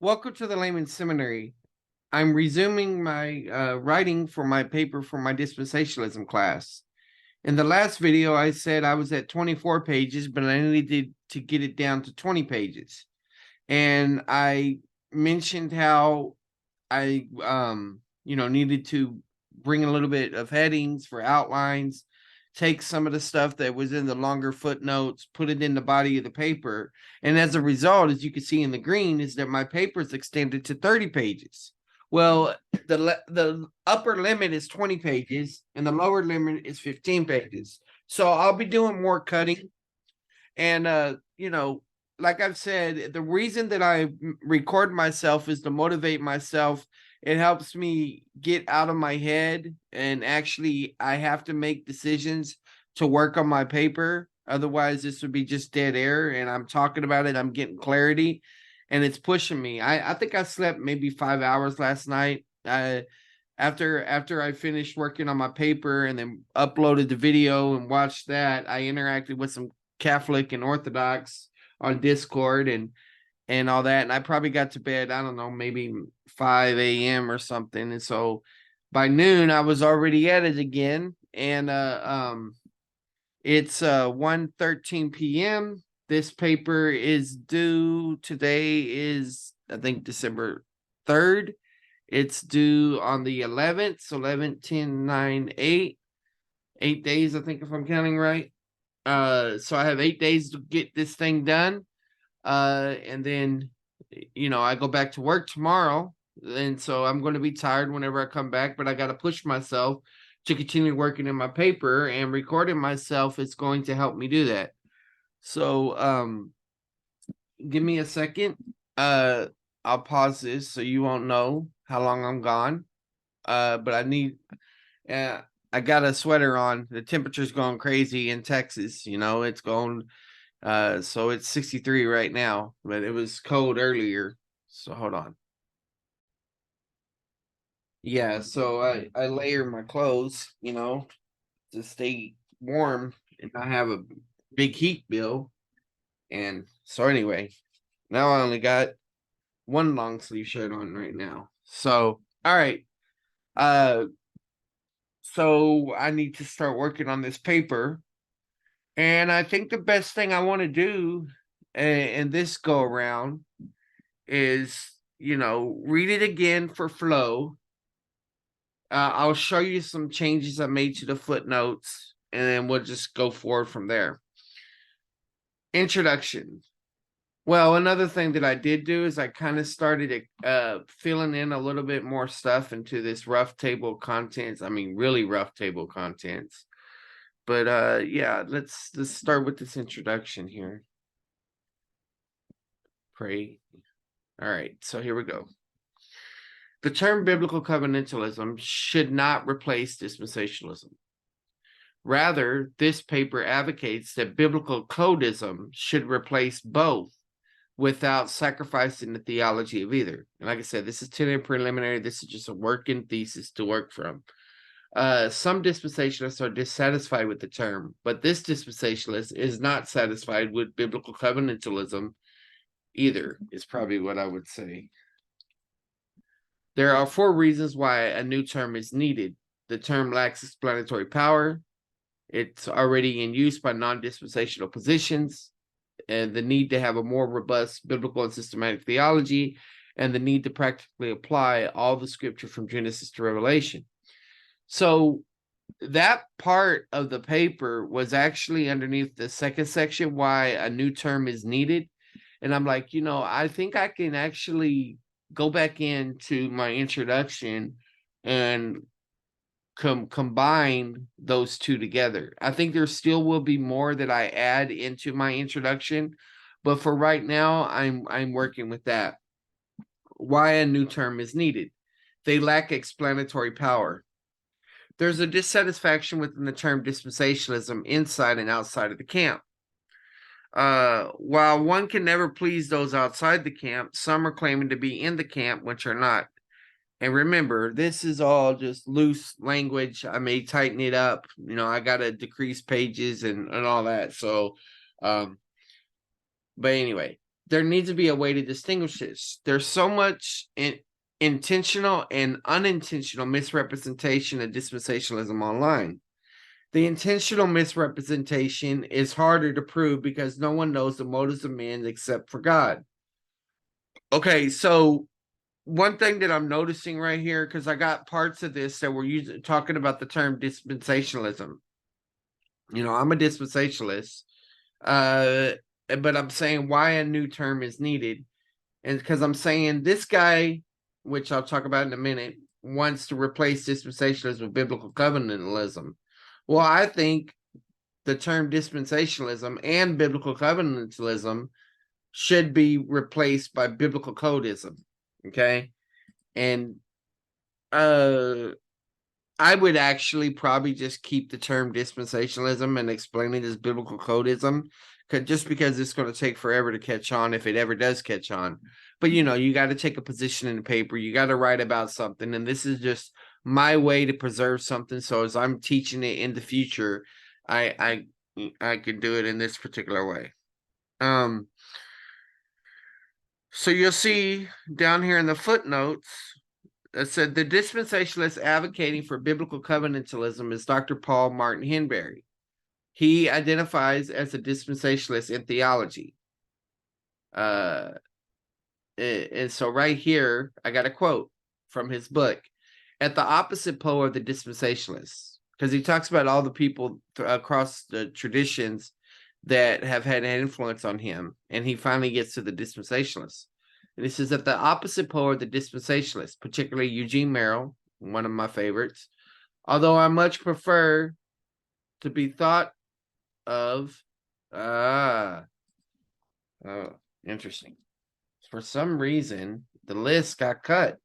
Welcome to the Layman Seminary. I'm resuming my writing for my paper for my dispensationalism class. In the last video, I said I was at 24 pages, but I needed to get it down to 20 pages. And I mentioned how I, needed to bring a little bit of headings for outlines, take some of the stuff that was in the longer footnotes, put it in the body of the paper. And as a result, as you can see in the green, is that my paper is extended to 30 pages. Well, the upper limit is 20 pages and the lower limit is 15 pages. So I'll be doing more cutting. And like I've said, the reason that I record myself is to motivate myself. It helps me get out of my head, and actually I have to make decisions to work on my paper. Otherwise, this would be just dead air. And I'm talking about it, I'm getting clarity, and it's pushing me. I think I slept maybe 5 hours last night. After I finished working on my paper and then uploaded the video and watched that, I interacted with some Catholic and Orthodox on Discord and all that. And I probably got to bed, I don't know, maybe 5 a.m. or something. And so by noon I was already at it again. And it's 1:13 p.m. This paper is due today is I think December 3rd. It's due on the 11th, so 11, 10, 9, 8. 8 days, I think, if I'm counting right. So I have 8 days to get this thing done. And then, I go back to work tomorrow. And so I'm going to be tired whenever I come back, but I got to push myself to continue working in my paper, and recording myself is going to help me do that. So, give me a second. I'll pause this so you won't know how long I'm gone. But I got a sweater on. The temperature's going crazy in Texas. It's going, so it's 63 right now, but it was cold earlier. So hold on. Yeah, so I layer my clothes, to stay warm and not have a big heat bill. And so anyway, now I only got one long sleeve shirt on right now. So, all right. Uh, so I need to start working on this paper. And I think the best thing I want to do in this go around is, read it again for flow. I'll show you some changes I made to the footnotes, and then we'll just go forward from there. Introduction. Well, another thing that I did do is I kind of started filling in a little bit more stuff into this rough table contents. I mean, really rough table contents. But yeah, let's start with this introduction here. Pray. All right, so here we go. The term biblical covenantalism should not replace dispensationalism. Rather, this paper advocates that biblical codism should replace both without sacrificing the theology of either. And like I said, this is tentative preliminary. This is just a working thesis to work from. Some dispensationalists are dissatisfied with the term, but this dispensationalist is not satisfied with biblical covenantalism either, is probably what I would say. There are 4 reasons why a new term is needed. The term lacks explanatory power. It's already in use by non-dispensational positions, and the need to have a more robust biblical and systematic theology, and the need to practically apply all the scripture from Genesis to Revelation. So that part of the paper was actually underneath the second section, why a new term is needed. And I'm like, I think I can actually go back into my introduction and combine those two together. I think there still will be more that I add into my introduction, but for right now, I'm working with that. Why a new term is needed. They lack explanatory power. There's a dissatisfaction within the term dispensationalism inside and outside of the camp. While one can never please those outside the camp, some are claiming to be in the camp, which are not. And remember, this is all just loose language. I may tighten it up. I got to decrease pages and all that. So, but anyway, there needs to be a way to distinguish this. There's so much intentional and unintentional misrepresentation of dispensationalism online. The intentional misrepresentation is harder to prove because no one knows the motives of men except for God. Okay, so one thing that I'm noticing right here, because I got parts of this that we're talking about the term dispensationalism. I'm a dispensationalist, but I'm saying why a new term is needed. And because I'm saying this guy, which I'll talk about in a minute, wants to replace dispensationalism with biblical covenantalism. Well, I think the term dispensationalism and biblical covenantalism should be replaced by biblical codism. Okay. And I would actually probably just keep the term dispensationalism and explain it as biblical codism, just because it's going to take forever to catch on if it ever does catch on. But you got to take a position in the paper. You got to write about something, and this is just my way to preserve something. So as I'm teaching it in the future, I can do it in this particular way. So you'll see down here in the footnotes, it said the dispensationalist advocating for biblical covenantalism is Dr. Paul Martin Henberry. He identifies as a dispensationalist in theology. And so right here, I got a quote from his book. At the opposite pole of the dispensationalists, because he talks about all the people across the traditions that have had an influence on him, and he finally gets to the dispensationalists. And he says, at the opposite pole are the dispensationalists, particularly Eugene Merrill, one of my favorites, although I much prefer to be thought of. Interesting. For some reason, the list got cut. I'm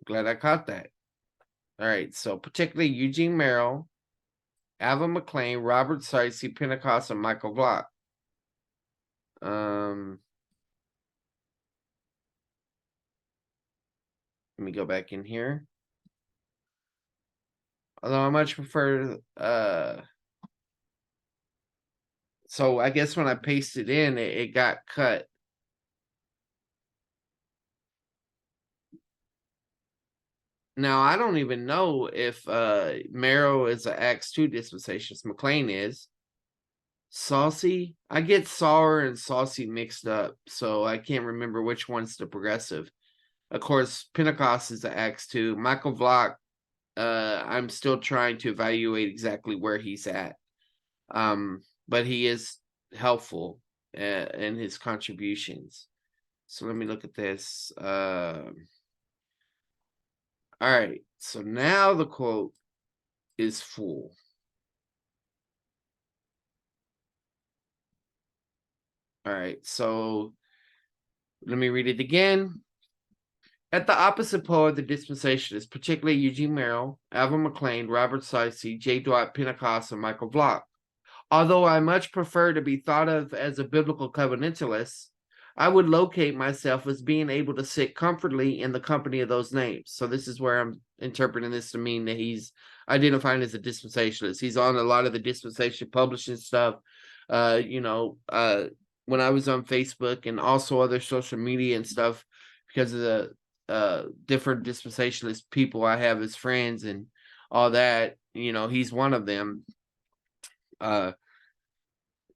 glad I caught that. All right, so particularly Eugene Merrill, Alvin McLean, Robert Sicey, Pentecost, and Michael Block. Let me go back in here. Although I much prefer, so I guess when I pasted in, it got cut. Now, I don't even know if Merrill is an Acts 2 dispensationalist. McLean is. Saucy? I get sour and saucy mixed up, so I can't remember which one's the progressive. Of course, Pentecost is the Acts 2. Michael Block, I'm still trying to evaluate exactly where he's at. But he is helpful in his contributions. So let me look at this. All right. So now the quote is full. All right. So let me read it again. At the opposite pole of the dispensationalists, particularly Eugene Merrill, Alvin McLean, Robert Sicey, J. Dwight Pentecost, and Michael Block. Although I much prefer to be thought of as a biblical covenantalist, I would locate myself as being able to sit comfortably in the company of those names. So this is where I'm interpreting this to mean that he's identifying as a dispensationalist. He's on a lot of the dispensation publishing stuff. When I was on Facebook and also other social media and stuff, because of the different dispensationalist people I have as friends and all that, he's one of them.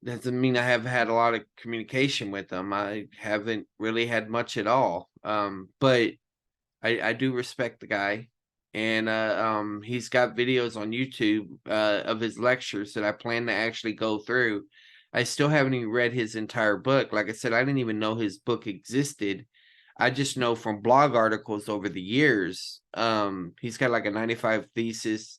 Doesn't mean I have had a lot of communication with them. I haven't really had much at all. But I do respect the guy, and he's got videos on YouTube of his lectures that I plan to actually go through. I still haven't even read his entire book. Like I said, I didn't even know his book existed. I just know from blog articles over the years. He's got like a 95 thesis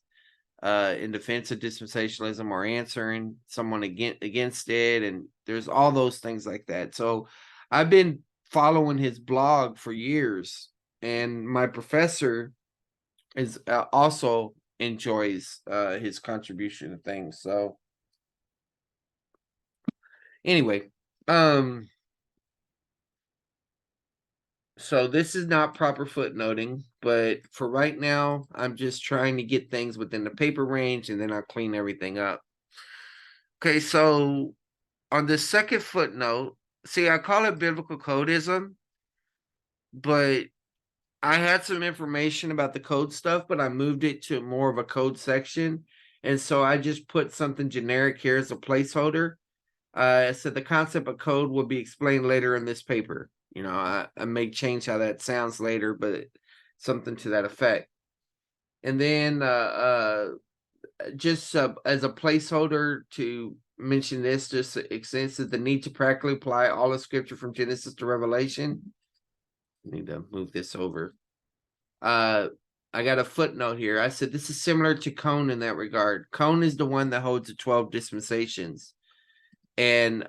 in defense of dispensationalism or answering someone against it, and there's all those things like that. So I've been following his blog for years, and my professor is also enjoys his contribution to things. So anyway, so this is not proper footnoting, but for right now, I'm just trying to get things within the paper range, and then I'll clean everything up. Okay, so on the second footnote, See, I call it biblical codism, but I had some information about the code stuff, but I moved it to more of a code section. And so I just put something generic here as a placeholder. I said the concept of code will be explained later in this paper. I may change how that sounds later, but something to that effect. And then just as a placeholder to mention this, just extends the need to practically apply all of Scripture from Genesis to Revelation. I need to move this over. I got a footnote here. I said this is similar to Cone in that regard. Cone is the one that holds the 12 dispensations, and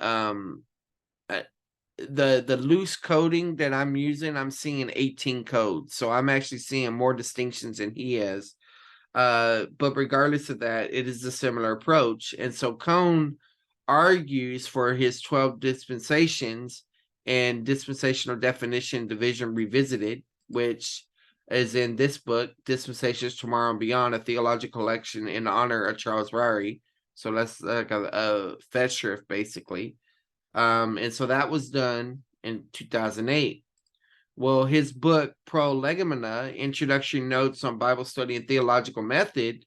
the loose coding that I'm using, I'm seeing 18 codes, so I'm actually seeing more distinctions than he has. But regardless of that, it is a similar approach, and so Cone argues for his 12 dispensations and dispensational definition division revisited, which is in this book, Dispensations Tomorrow and Beyond, a theological collection in honor of Charles Ryrie. So that's like a festschrift, basically. And so that was done in 2008. Well, his book, Prolegomena, Introductory Notes on Bible Study and Theological Method,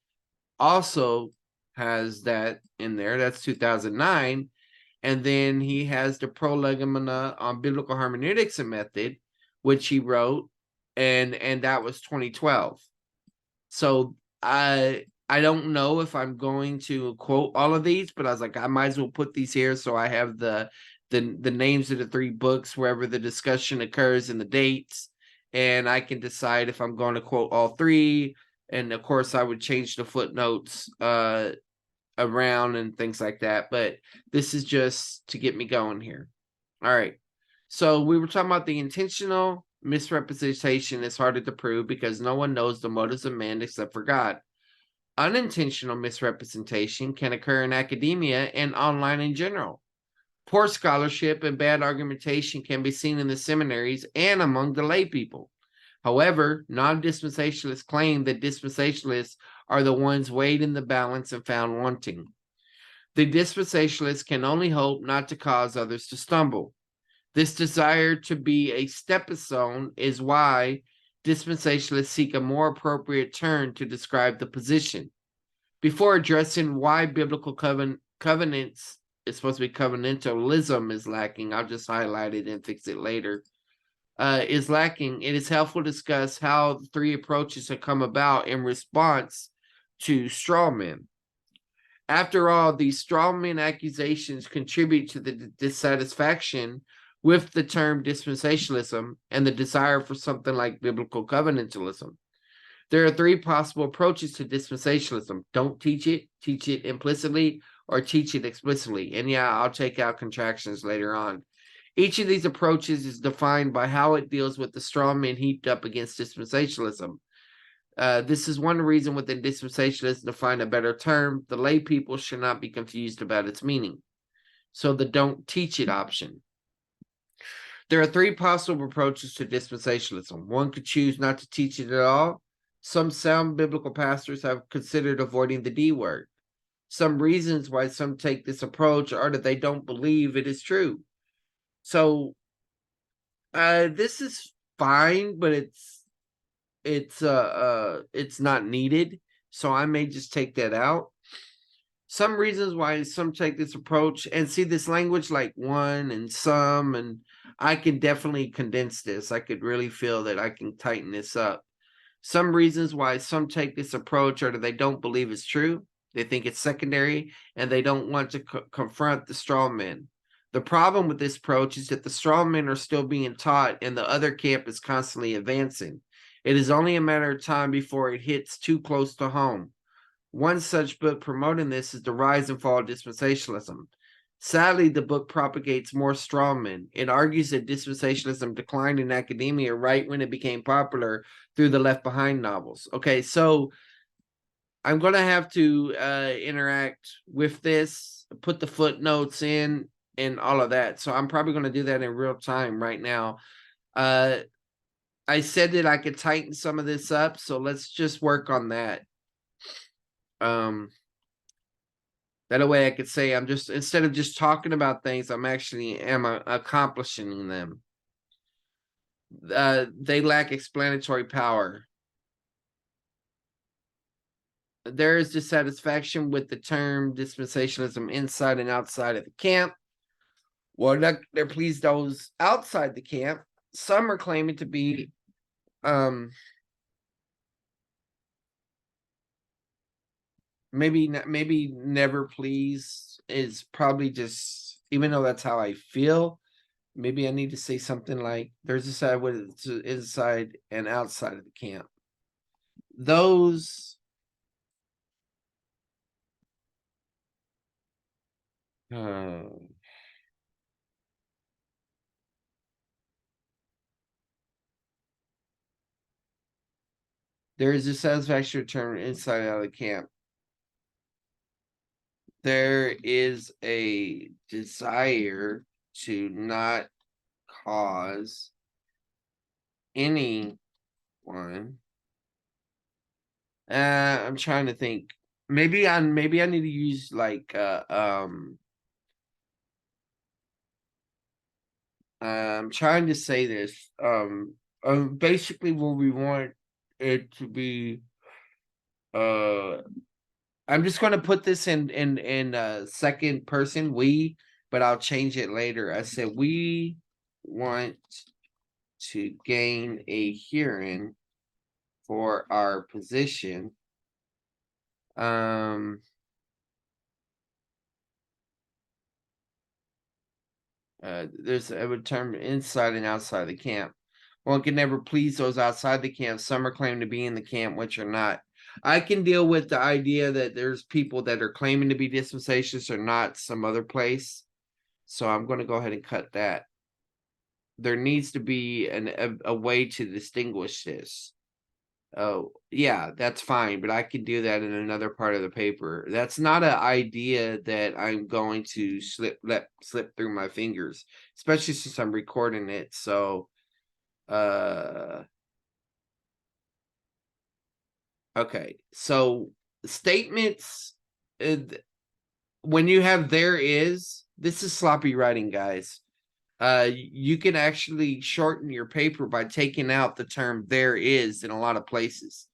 also has that in there. That's 2009. And then he has the Prolegomena on Biblical Hermeneutics and Method, which he wrote, and that was 2012. So I don't know if I'm going to quote all of these, but I was like, I might as well put these here so I have the names of the 3 books wherever the discussion occurs and the dates, and I can decide if I'm going to quote all 3. And of course, I would change the footnotes around and things like that. But this is just to get me going here. All right. So we were talking about the intentional misrepresentation is harder to prove because no one knows the motives of man except for God. Unintentional misrepresentation can occur in academia and online in general. Poor scholarship and bad argumentation can be seen in the seminaries and among the lay people. However, non-dispensationalists claim that dispensationalists are the ones weighed in the balance and found wanting. The dispensationalists can only hope not to cause others to stumble. This desire to be a stepstone is why dispensationalists seek a more appropriate term to describe the position. Before addressing why biblical covenants is supposed to be covenantalism is lacking, I'll just highlight it and fix it later, is lacking, it is helpful to discuss how the 3 approaches have come about in response to straw men. After all, these straw man accusations contribute to the dissatisfaction with the term dispensationalism and the desire for something like biblical covenantalism. There are 3 possible approaches to dispensationalism. Don't teach it implicitly, or teach it explicitly. And yeah, I'll take out contractions later on. Each of these approaches is defined by how it deals with the straw men heaped up against dispensationalism. This is one reason within dispensationalism to find a better term. The lay people should not be confused about its meaning. So the don't teach it option. There are 3 possible approaches to dispensationalism. One could choose not to teach it at all. Some sound biblical pastors have considered avoiding the D word. Some reasons why some take this approach are that they don't believe it is true. So this is fine, but it's not needed. So I may just take that out. Some reasons why some take this approach, and see this language like one and some, and I can definitely condense this. I could really feel that I can tighten this up. Some reasons why some take this approach are that they don't believe it's true. They think it's secondary, and they don't want to confront the straw men. The problem with this approach is that the straw men are still being taught, and the other camp is constantly advancing. It is only a matter of time before it hits too close to home. One such book promoting this is The Rise and Fall of Dispensationalism. Sadly, the book propagates more strawmen. It argues that dispensationalism declined in academia right when it became popular through the Left Behind novels. Okay, so I'm going to have to interact with this, put the footnotes in, and all of that. So I'm probably going to do that in real time right now. I said that I could tighten some of this up, so let's just work on that. That way I could say I'm just, instead of just talking about things, I'm actually accomplishing them. They lack explanatory power. There is dissatisfaction with the term dispensationalism inside and outside of the camp. Well, they're pleased those outside the camp. Some are claiming to be maybe never pleased is probably just, even though that's how I feel, maybe I need to say something like there's a side with it's inside and outside of the camp. Those there is a satisfaction return inside and out of the camp. There is a desire to not cause anyone. I'm trying to think. Maybe I need to use like I'm trying to say this. Basically what we want it to be, I'm just going to put this in second person, we, but I'll change it later. I said we want to gain a hearing for our position. There's a term inside and outside the camp. One can never please those outside the camp. Some are claiming to be in the camp, which are not. I can deal with the idea that there's people that are claiming to be dispensationalists or not some other place. So I'm going to go ahead and cut that. There needs to be a way to distinguish this. Oh, yeah, that's fine, but I can do that in another part of the paper. That's not an idea that I'm going to let slip through my fingers, especially since I'm recording it. So, okay. So statements, when you have there is, this is sloppy writing, guys. You can actually shorten your paper by taking out the term there is in a lot of places.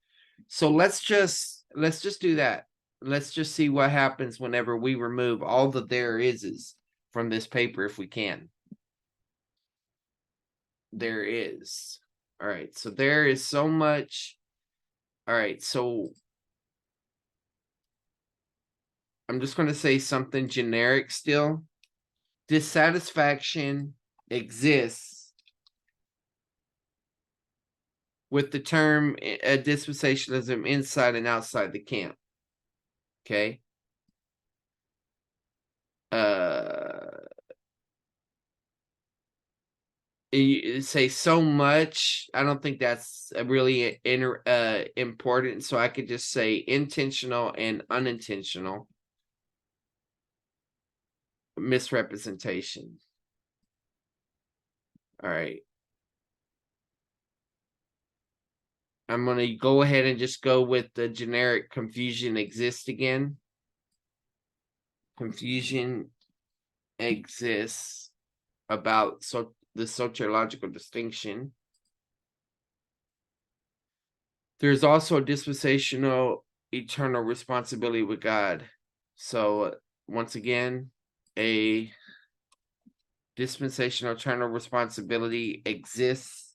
So let's just do that. Let's just see what happens whenever we remove all the there is from this paper if we can. There is. All right, so there is so much. All right, so I'm just going to say something generic still. Dissatisfaction exists with the term dispensationalism inside and outside the camp. Okay. You say so much. I don't think that's really important. So I could just say intentional and unintentional misrepresentation. All right. I'm going to go ahead and just go with the generic confusion exists again. Confusion exists about the sociological distinction. There's also a dispensational eternal responsibility with God. So once again, a dispensational eternal responsibility exists.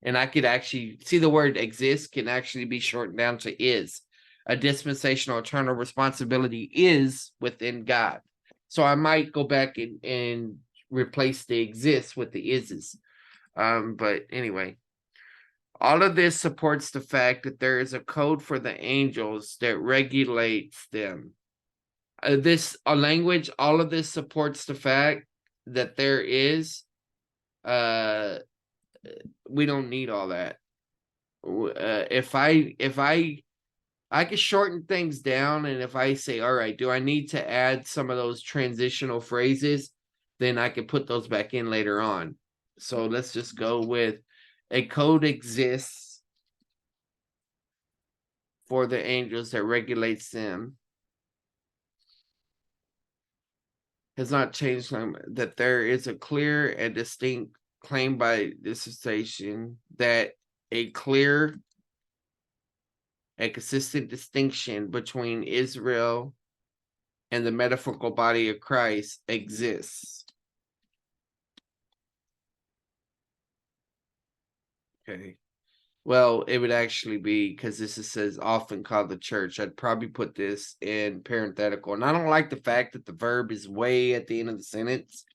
And I could actually see the word exists can actually be shortened down to is. A dispensational eternal responsibility is within God. So I might go back and replace the exists with the ises. But anyway, all of this supports the fact that there is a code for the angels that regulates them. Language, all of this supports the fact that there is. We don't need all that. If I could shorten things down, and if I say, all right, do I need to add some of those transitional phrases, then I can put those back in later on. So let's just go with a code exists for the angels that regulates them. has not changed, that there is a clear and distinct claim by dispensation that a clear and consistent distinction between Israel and the metaphorical body of Christ exists. Okay. Well, it would actually be, because this says often called the church. I'd probably put this in parenthetical. And I don't like the fact that the verb is way at the end of the sentence.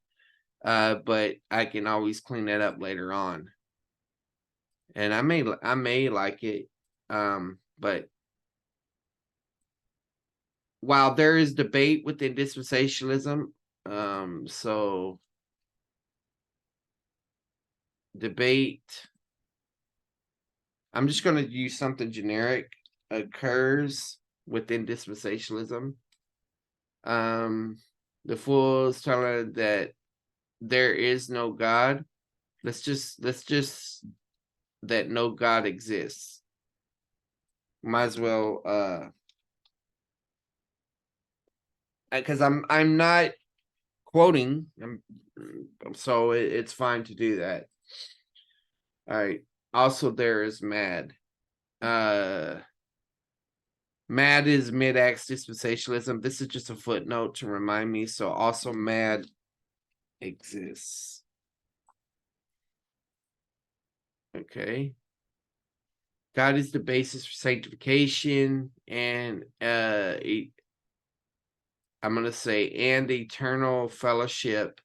But I can always clean that up later on. And I may like it. But while there is debate within dispensationalism, so debate, I'm just going to use something generic, occurs within dispensationalism. The fools telling that there is no God. Let's just that no God exists. Might as well because I'm not quoting, so it's fine to do that. All right. Also, there is mad. Mad is mid-acts dispensationalism. This is just a footnote to remind me. So also mad exists. Okay. God is the basis for sanctification, and I'm going to say and eternal fellowship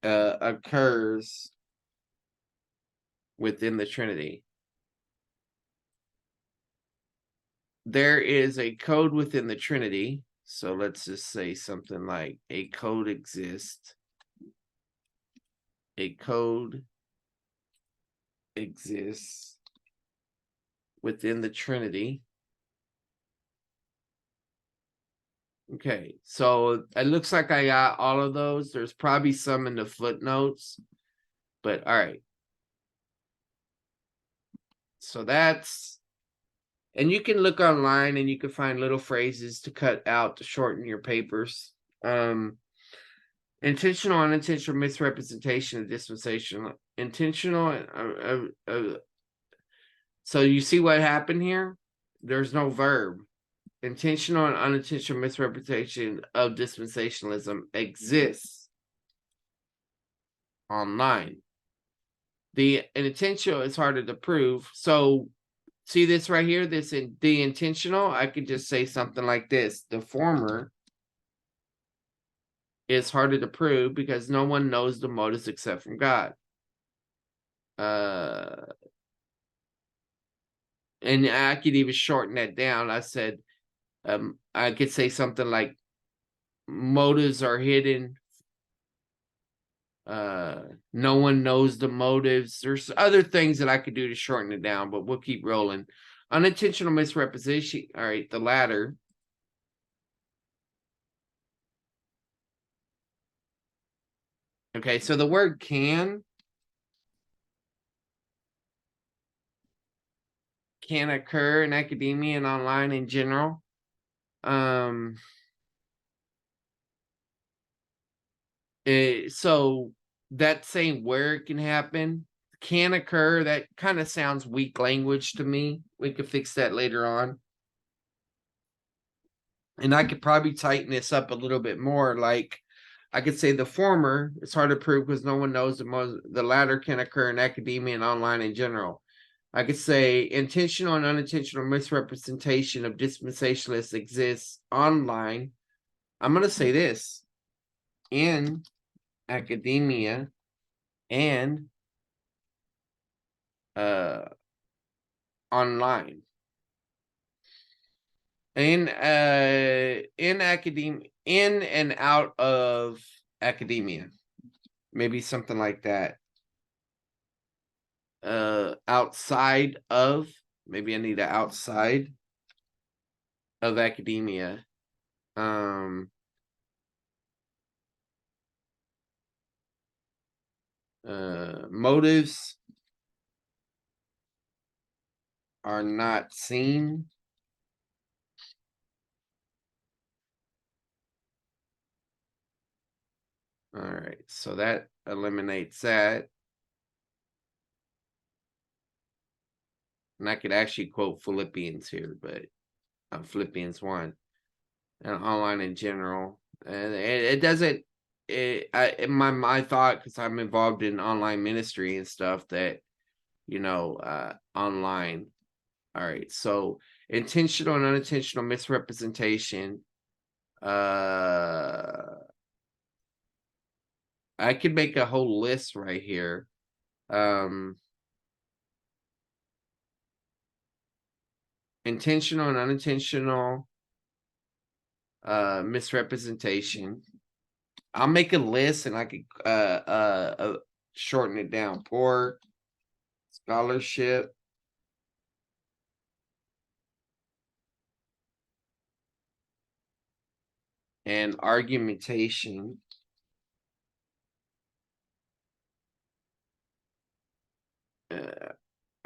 occurs within the Trinity. There is a code within the Trinity. So let's just say something like a code exists. A code exists within the Trinity. Okay, so it looks like I got all of those. There's probably some in the footnotes, but all right. So that's, and you can look online and you can find little phrases to cut out to shorten your papers. Intentional, unintentional misrepresentation of dispensation. Intentional. So you see what happened here? There's no verb. Intentional and unintentional misrepresentation of dispensationalism exists online. The intentional is harder to prove. So see this right here, this in the intentional, I could just say something like this. The former is harder to prove because no one knows the motives except from God. And I could even shorten that down. I said, I could say something like motives are hidden. No one knows the motives. There's other things that I could do to shorten it down, but we'll keep rolling. Unintentional misrepresentation. All right, the latter. Okay, so the word can occur in academia and online in general. So that saying where it can happen can occur, that kind of sounds weak language to me. We could fix that later on. And I could probably tighten this up a little bit more. Like I could say the former, it's hard to prove because no one knows the latter can occur in academia and online in general. I could say intentional and unintentional misrepresentation of dispensationalists exists online. I'm going to say this in academia and online. In academia, in and out of academia. Maybe something like that. Outside of, maybe I need an outside of academia. Motives are not seen All right, so that eliminates that. And I could actually quote Philippians here, but Philippians 1 and online in general. And it doesn't, my thought, because I'm involved in online ministry and stuff, that, online. All right, so intentional and unintentional misrepresentation. I could make a whole list right here. Intentional and unintentional misrepresentation. I'll make a list and I could shorten it down. Poor scholarship, and argumentation.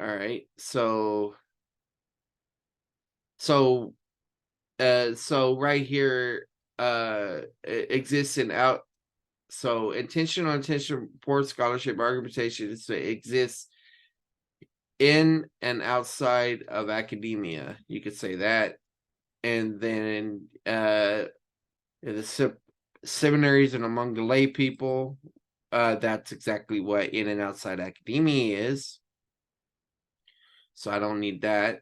All right, so right here exists in out. So intentional poor scholarship argumentation exists in and outside of academia. You could say that. And then the seminaries and among the lay people, that's exactly what in and outside academia is. So I don't need that.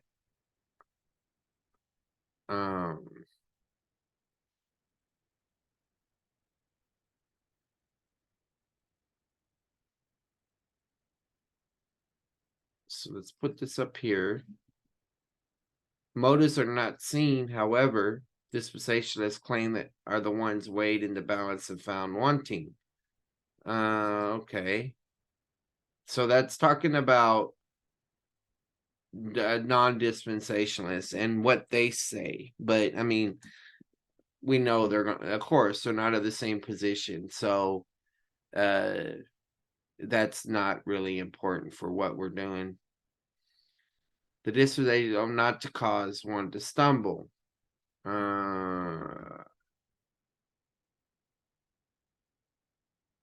So let's put this up here. Motives are not seen, however, dispensationalists claim that are the ones weighed in the balance and found wanting. Okay. So that's talking about non-dispensationalists and what they say. But I mean, we know they're going, of course, they're not of the same position. So that's not really important for what we're doing. The dispensation not to cause one to stumble. I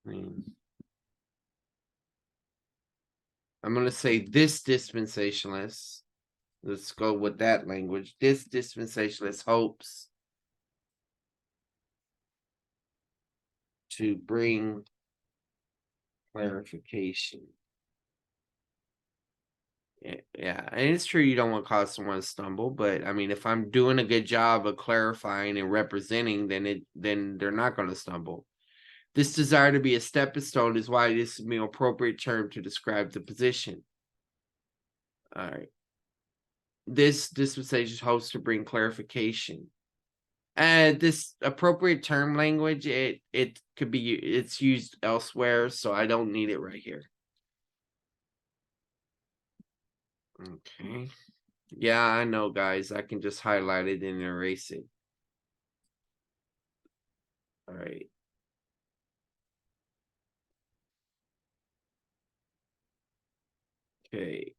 mean, I'm going to say this dispensationalist. Let's go with that language. This dispensationalist hopes to bring clarification. Yeah, and it's true you don't want to cause someone to stumble, but I mean, if I'm doing a good job of clarifying and representing, then they're not going to stumble. This desire to be a stepping stone is why this is an appropriate term to describe the position. All right. This dispensation hopes to bring clarification. This appropriate term language, it could be, it's used elsewhere, so I don't need it right here. Okay. Yeah, I know, guys. I can just highlight it and erase it. All right. Okay.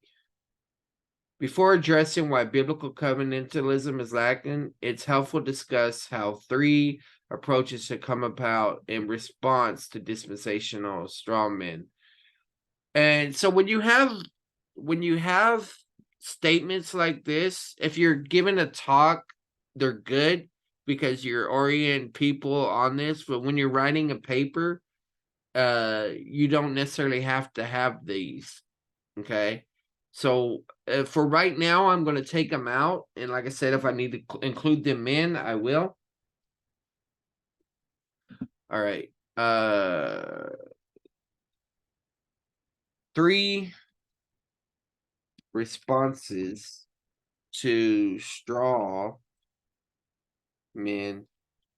Before addressing why biblical covenantalism is lacking, it's helpful to discuss how three approaches should come about in response to dispensational strawmen. And so when you have statements like this, if you're given a talk, they're good because you're orienting people on this. But when you're writing a paper, you don't necessarily have to have these. Okay. So for right now, I'm going to take them out. And like I said, if I need to include them in, I will. All right. 3 responses to straw men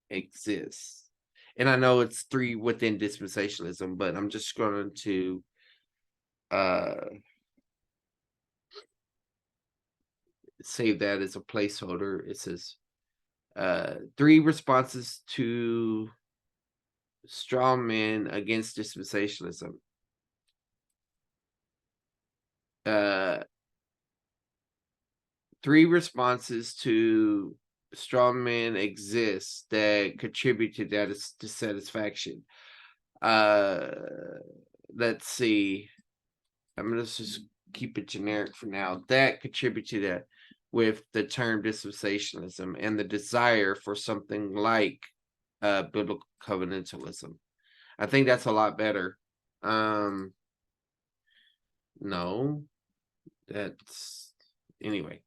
exist. And I know it's 3 within dispensationalism, but I'm just going to save that as a placeholder. It says 3 responses to straw men against dispensationalism. 3 responses to straw men exist that contribute to that dissatisfaction. Let's see. I'm gonna just keep it generic for now. That contribute to that with the term dispensationalism and the desire for something like biblical covenantalism. I think that's a lot better. No, that's anyway.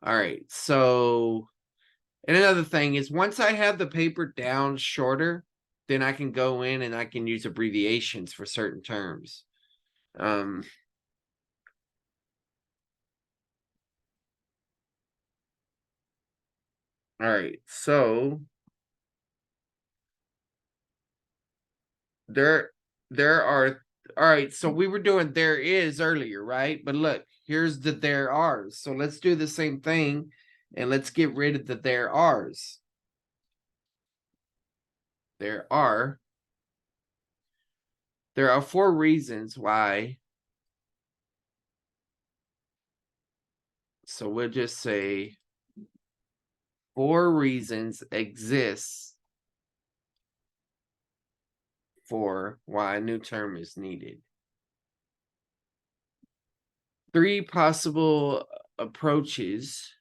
All right. So, and another thing is once I have the paper down shorter, then I can go in and I can use abbreviations for certain terms. All right. So there are, all right, so we were doing there is earlier, right? But look, here's the there are's. So let's do the same thing and let's get rid of the there are's. There are 4 reasons why. So we'll just say 4 reasons exist for why a new term is needed. 3 possible approaches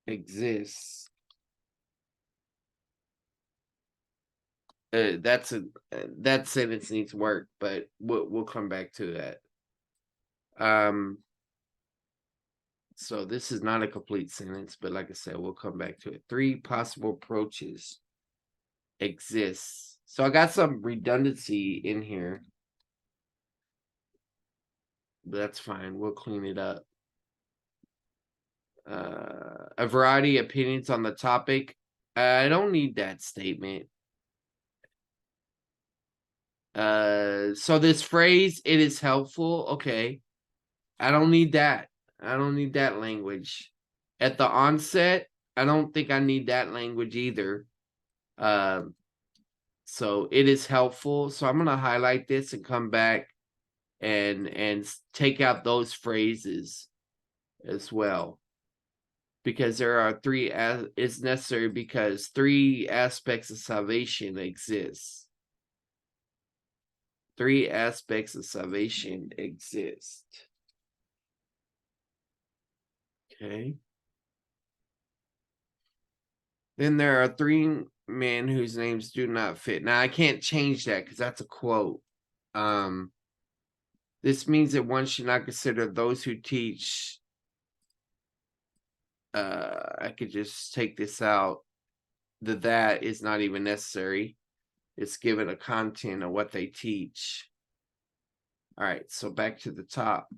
exist. That sentence needs work, but we'll come back to that. So this is not a complete sentence, but like I said, we'll come back to it. 3 possible approaches exist. So I got some redundancy in here. But that's fine. We'll clean it up. A variety of opinions on the topic. I don't need that statement. So this phrase, it is helpful. Okay. I don't need that. I don't need that language. At the onset, I don't think I need that language either. So it is helpful. So I'm gonna highlight this and come back and take out those phrases as well. Because there are 3 it's necessary because 3 aspects of salvation exist. 3 aspects of salvation exist. Okay. Then there are 3 men whose names do not fit. Now I can't change that because that's a quote. This means that one should not consider those who teach. I could just take this out. That is not even necessary. It's given a content of what they teach. All right, so back to the top.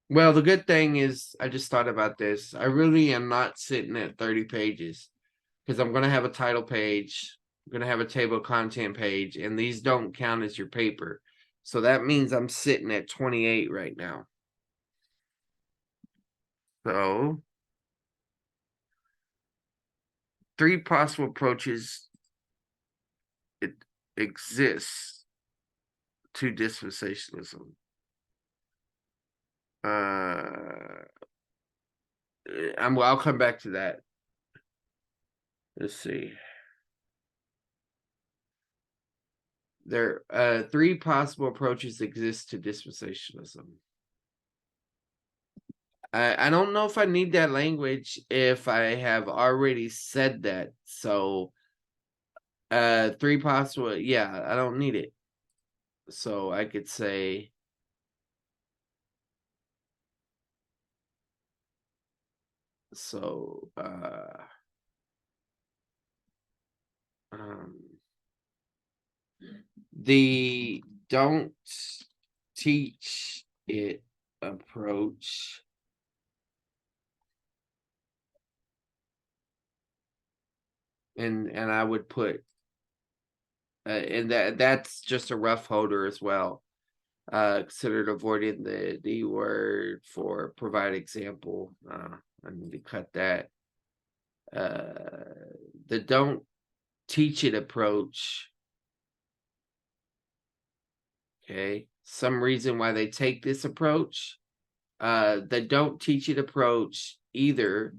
Well, the good thing is, I just thought about this. I really am not sitting at 30 pages because I'm going to have a title page. I'm going to have a table of content page, and these don't count as your paper. So that means I'm sitting at 28 right now. So 3 possible approaches it exists to dispensationalism. I'll come back to that. Let's see. There 3 possible approaches exist to dispensationalism. I don't know if I need that language if I have already said that. So 3 possible, yeah, I don't need it. So I could say so the don't teach it approach and I would put and that's just a rough holder as well. Considered avoiding the D word for provide example. I need to cut that. The don't teach it approach. Okay, some reason why they take this approach. The don't teach it approach either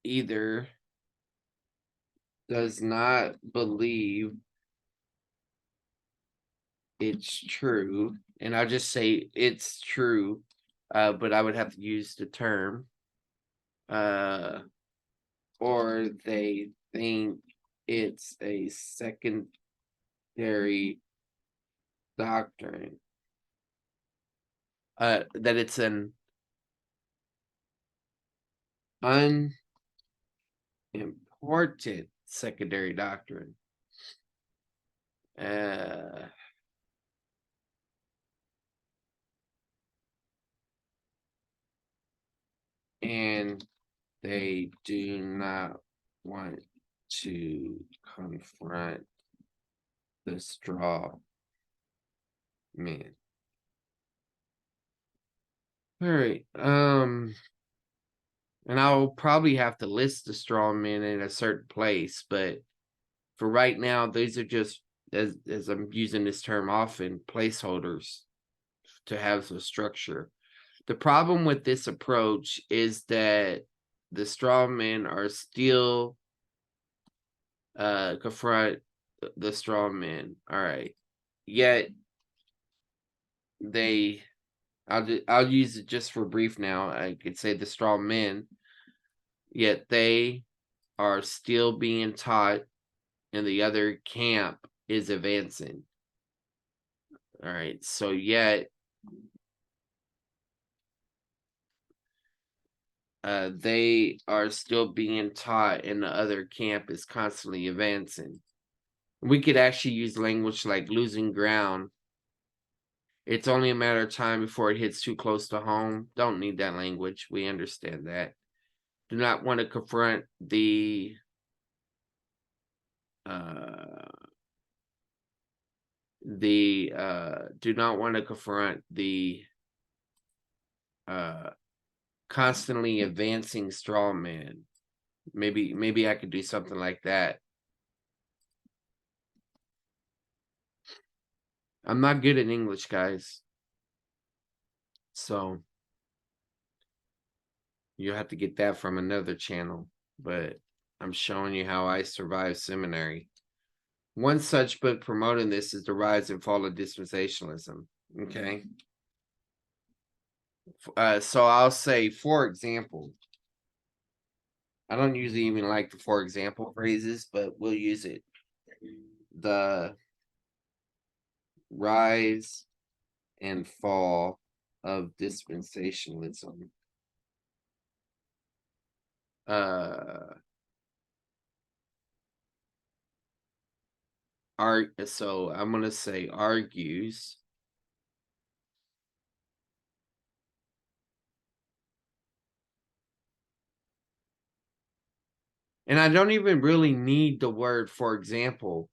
either does not believe it's true, and I'll just say it's true, but I would have to use the term, or they think it's a secondary doctrine, that it's an unimportant secondary doctrine. And they do not want to confront the straw man. All right. And I'll probably have to list the straw man in a certain place, but for right now, these are just, as I'm using this term often, placeholders to have some structure. The problem with this approach is that the straw men are still confront the straw men. All right. Yet I'll use it just for brief now. I could say the straw men, yet they are still being taught and the other camp is advancing. All right. So yet they are still being taught and the other camp is constantly advancing. We could actually use language like losing ground. It's only a matter of time before it hits too close to home. Don't need that language. We understand that. Do not want to confront the do not want to confront the constantly advancing straw man. Maybe I could do something like that. I'm not good at English, guys. So you'll have to get that from another channel. But I'm showing you how I survived seminary. One such book promoting this is The Rise and Fall of Dispensationalism. Okay. So I'll say, for example, I don't usually even like the for example phrases, but we'll use it. The rise and fall of dispensationalism. So I'm gonna say argues and I don't even really need the word for example,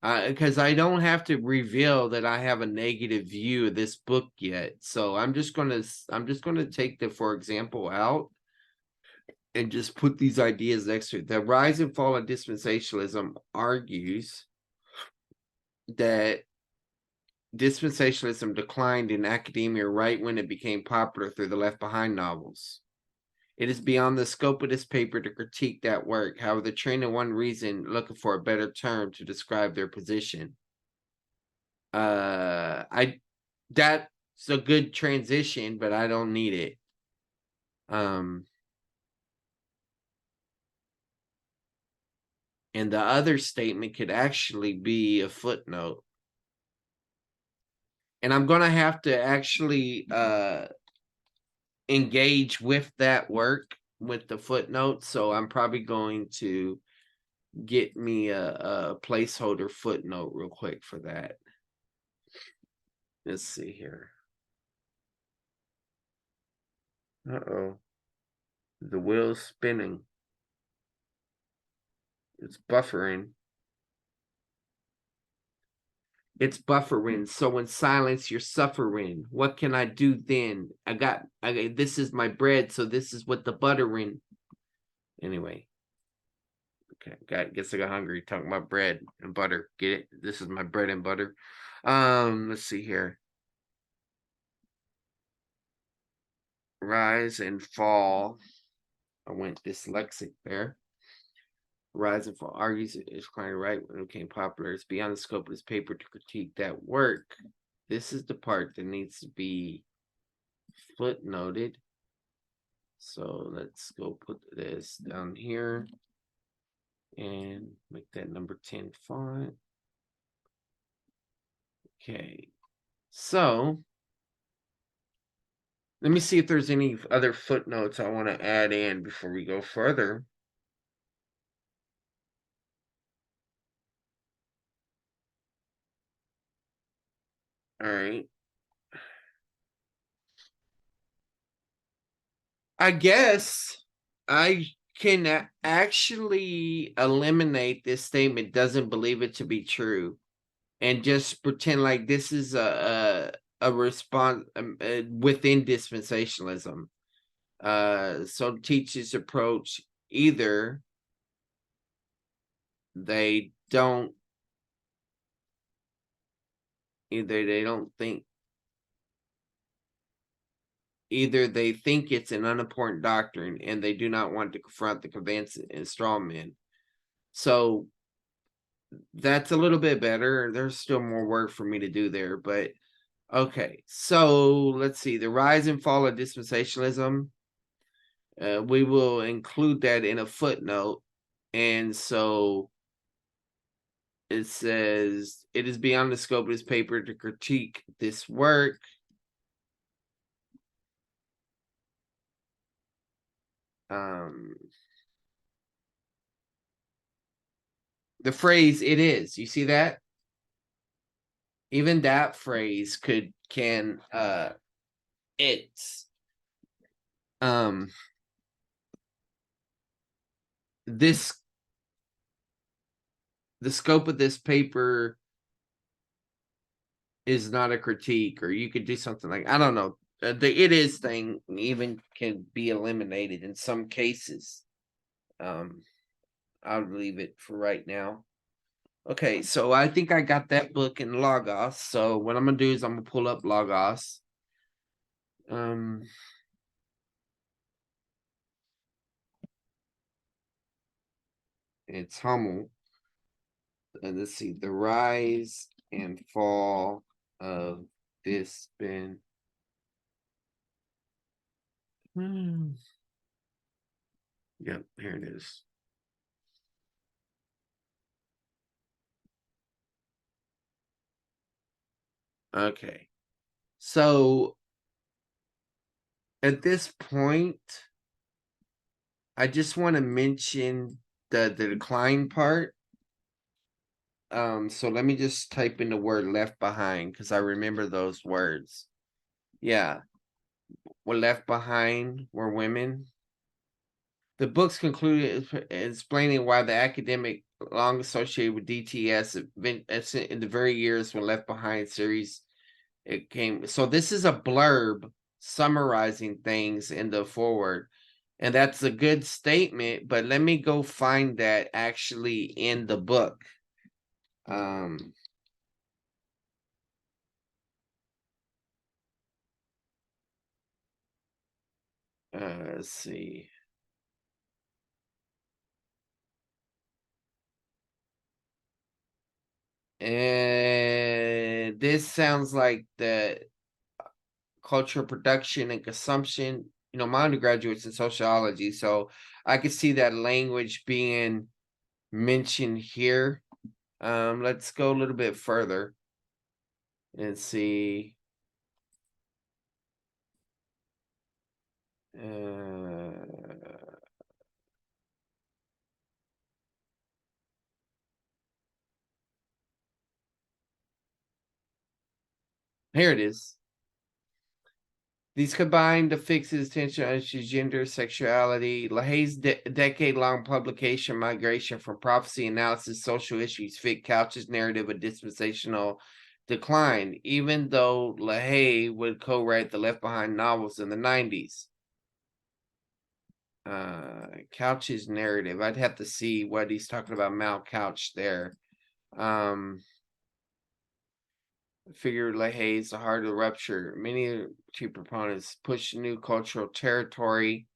because I don't have to reveal that I have a negative view of this book yet. So I'm just gonna take the for example out and just put these ideas next to it. The rise and fall of dispensationalism argues that dispensationalism declined in academia right when it became popular through the Left Behind novels. It is beyond the scope of this paper to critique that work. However, the train of one reason looking for a better term to describe their position. That's a good transition, but I don't need it. And the other statement could actually be a footnote. And I'm going to have to actually engage with that work with the footnote. So I'm probably going to get me a placeholder footnote real quick for that. Let's see here. Uh-oh. The wheel's spinning. It's buffering. It's buffering. So in silence, you're suffering. What can I do then? This is my bread, so this is what the buttering. Anyway. Okay, guess I got hungry talking about bread and butter. Get it? This is my bread and butter. Let's see here. Rise and fall. I went dyslexic there. Rise and fall argues is quite right when it became popular. It's beyond the scope of this paper to critique that work. This is the part that needs to be footnoted. So let's go put this down here and make that number 10 font. Okay, so let me see if there's any other footnotes I want to add in before we go further. All right. I guess I can actually eliminate this statement doesn't believe it to be true and just pretend like this is a response within dispensationalism. So teachers approach either they don't think either they think it's an unimportant doctrine and they do not want to confront the convinced and straw men. So that's a little bit better. There's still more work for me to do there, but okay. So let's see the rise and fall of dispensationalism. We will include that in a footnote. And so it says it is beyond the scope of this paper to critique this work. The phrase "it is," you see that? Even that phrase can it's this the scope of this paper is not a critique, or you could do something like, I don't know, the "it is" thing even can be eliminated in some cases. I'll leave it for right now. Okay, so I think I got that book in Logos. So what I'm gonna do is I'm gonna pull up Logos. It's Hummel. And let's see, the rise and fall of Dispen. Yep, here it is. Okay, so at this point, I just want to mention the decline part. So let me just type in the word "left behind" because I remember those words. Yeah, were left behind were women. The book's concluded explaining why the academic long associated with DTS in the very years when Left Behind series it came. So this is a blurb summarizing things in the forward. And that's a good statement, but let me go find that actually in the book. Let's see. And this sounds like the cultural production and consumption. You know, my undergraduate's in sociology, so I could see that language being mentioned here. Let's go a little bit further and see. Here it is. These combine to fix his attention on gender, sexuality. LaHaye's decade-long publication, Migration from Prophecy Analysis, Social Issues, Fit couches narrative of dispensational declined, even though LaHaye would co-write the Left Behind novels in the 90s. Couch's narrative. I'd have to see what he's talking about, Mal Couch there. Figure LaHaye's the heart of the rupture. Many two proponents push new cultural territory,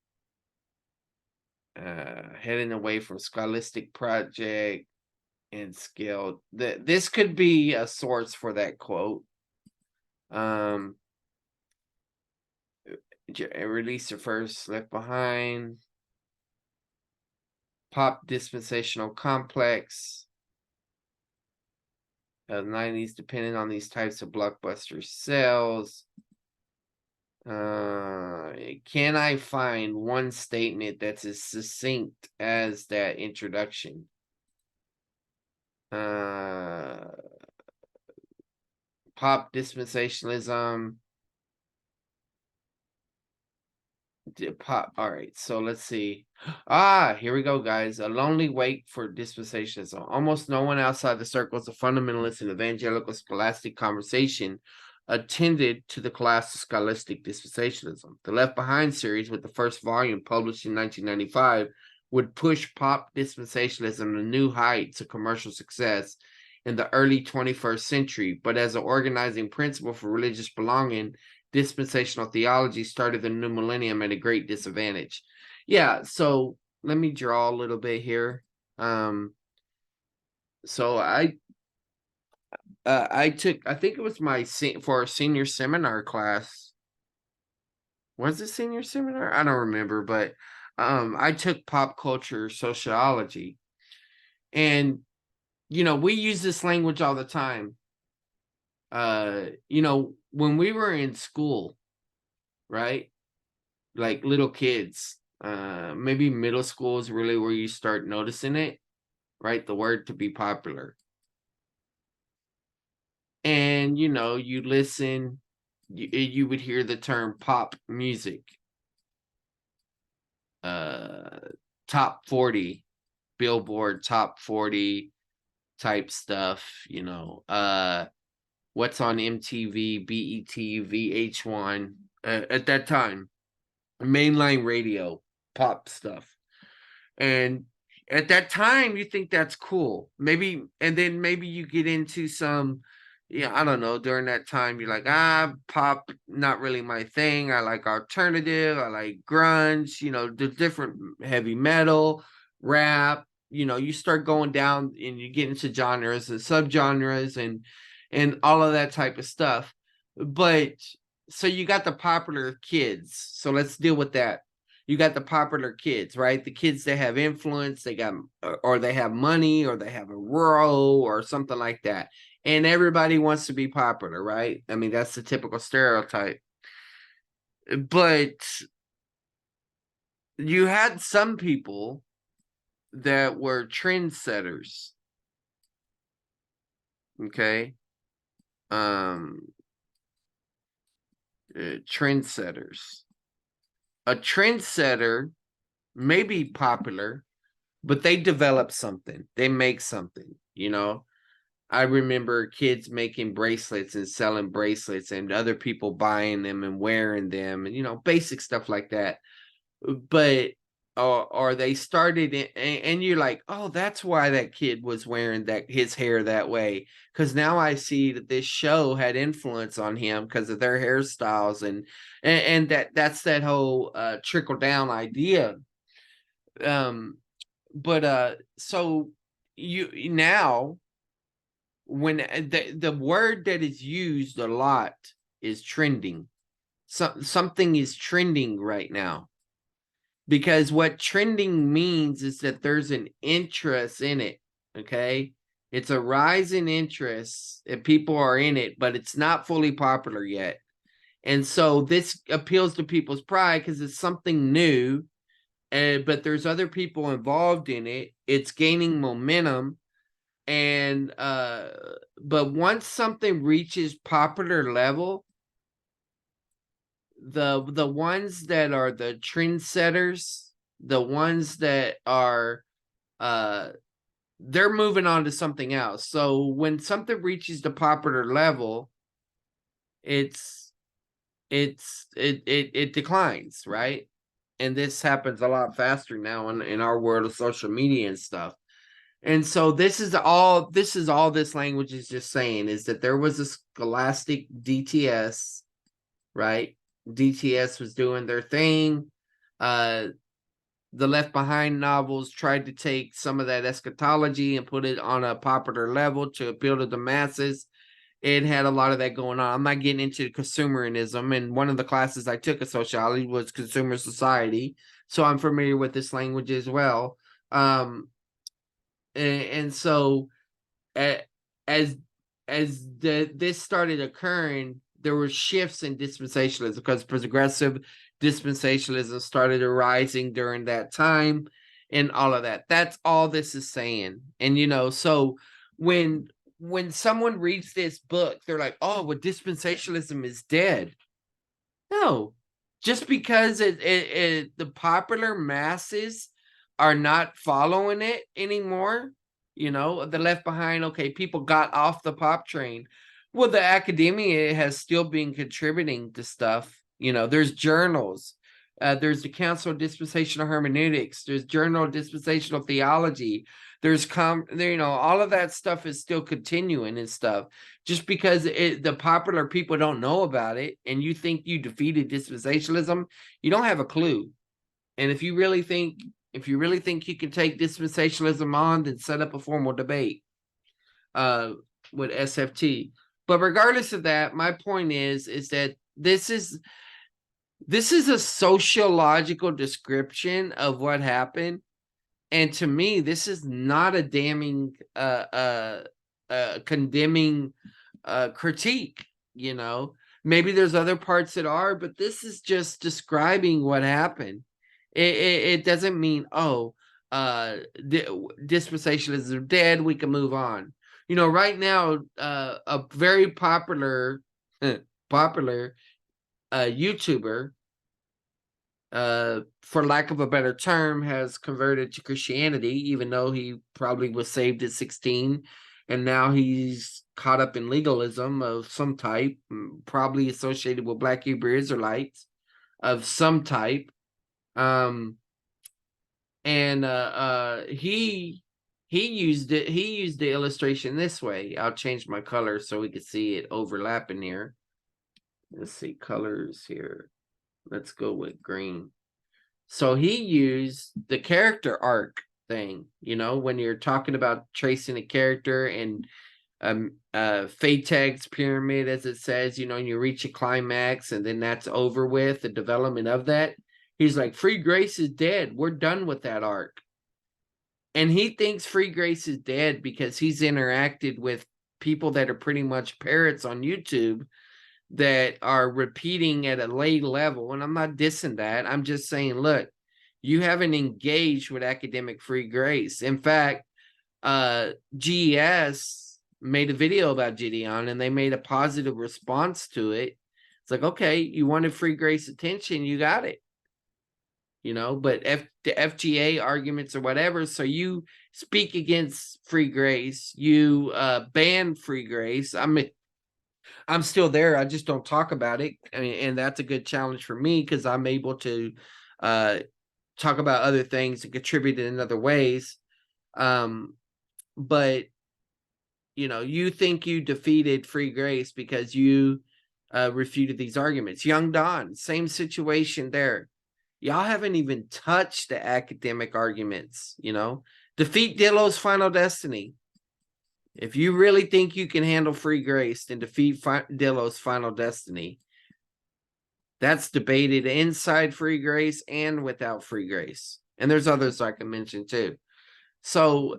heading away from scholastic project and scale. This could be a source for that quote. Released the first Left Behind. Pop dispensational complex. The 90s, depending on these types of blockbuster sales. Can I find one statement that's as succinct as that introduction? Pop dispensationalism. All right, so let's see. Here we go, guys. A lonely wait for dispensationalism. Almost no one outside the circles of fundamentalist and evangelical scholastic conversation attended to the class of scholastic dispensationalism. The Left Behind series, with the first volume published in 1995, would push pop dispensationalism to new heights of commercial success in the early 21st century, but as an organizing principle for religious belonging, dispensational theology started the new millennium at a great disadvantage. Yeah, so let me draw a little bit here. So I took, I think it was for a senior seminar class. Was it senior seminar? I don't remember, but I took pop culture sociology, and we use this language all the time. When we were in school, right? Like little kids, maybe middle school is really where you start noticing it, right? The word to be popular. And, you listen, you would hear the term pop music, top 40, Billboard top 40 type stuff, what's on MTV, BET, VH1, at that time, mainline radio, pop stuff. And at that time, you think that's cool. Maybe, and then maybe you get into some, I don't know, during that time, you're like, pop, not really my thing. I like alternative, I like grunge, the different heavy metal, rap, you start going down and you get into genres and subgenres and all of that type of stuff. But so you got the popular kids. So let's deal with that. You got the popular kids, right? The kids that have influence, they got, or they have money, or they have a role or something like that. And everybody wants to be popular, right? I mean, that's the typical stereotype. But you had some people that were trendsetters. Okay. Trendsetters. A trendsetter may be popular, but they develop something. They make something, I remember kids making bracelets and selling bracelets and other people buying them and wearing them and, basic stuff like that. But, or they started it and you're like, oh, that's why that kid was wearing his hair that way. Because now I see that this show had influence on him because of their hairstyles and that's that whole trickle down idea. But so you now, when the word that is used a lot is trending. Something is trending right now, because what trending means is that there's an interest in it. Okay, it's a rise in interest if people are in it, but it's not fully popular yet. And so this appeals to people's pride because it's something new, but there's other people involved in it. It's gaining momentum. And but once something reaches popular level, the ones that are the trendsetters, the ones that are they're moving on to something else. So when something reaches the popular level, it declines, right? And this happens a lot faster now in our world of social media and stuff. And so this is all this language is just saying, is that there was a scholastic DTS, right? DTS was doing their thing. The Left Behind novels tried to take some of that eschatology and put it on a popular level to appeal to the masses. It had a lot of that going on. I'm not getting into consumerism, and one of the classes I took of sociology was consumer society, so I'm familiar with this language as well. And so as this started occurring, there were shifts in dispensationalism because progressive dispensationalism started arising during that time and all of that. That's all this is saying. And so when someone reads this book, they're like, oh, well, dispensationalism is dead. No, just because the popular masses are not following it anymore, the Left Behind, okay, people got off the pop train. Well, the academia has still been contributing to stuff. There's journals. There's the Council of Dispensational Hermeneutics. There's Journal of Dispensational Theology. There's all of that stuff is still continuing and stuff. Just because the popular people don't know about it, and you think you defeated dispensationalism, you don't have a clue. And if you really think you can take dispensationalism on, then set up a formal debate with SFT. But regardless of that, my point is that this is a sociological description of what happened. And to me, this is not a damning, condemning critique. Maybe there's other parts that are, but this is just describing what happened. It doesn't mean, dispensationalism is dead, we can move on. Right now, a very popular YouTuber, for lack of a better term, has converted to Christianity, even though he probably was saved at 16, and now he's caught up in legalism of some type, probably associated with Black Hebrew Israelites of some type. He used the illustration this way. I'll change my color so we can see it overlapping here. Let's see colors here. Let's go with green. So he used the character arc thing, when you're talking about tracing a character and Freytag's pyramid, as it says, and you reach a climax and then that's over with, the development of that. He's like, free grace is dead. We're done with that arc. And he thinks free grace is dead because he's interacted with people that are pretty much parrots on YouTube that are repeating at a lay level. And I'm not dissing that. I'm just saying, look, you haven't engaged with academic free grace. In fact, GES made a video about Gideon and they made a positive response to it. It's like, okay, you wanted free grace attention, you got it. But the FGA arguments or whatever, so you speak against free grace, you ban free grace. I'm still there. I just don't talk about it. And that's a good challenge for me because I'm able to talk about other things and contribute in other ways. But, you think you defeated free grace because you refuted these arguments. Young Don, same situation there. Y'all haven't even touched the academic arguments, Defeat Dillo's Final Destiny. If you really think you can handle free grace, then defeat Dillo's Final Destiny. That's debated inside free grace and without free grace. And there's others I can mention too. So,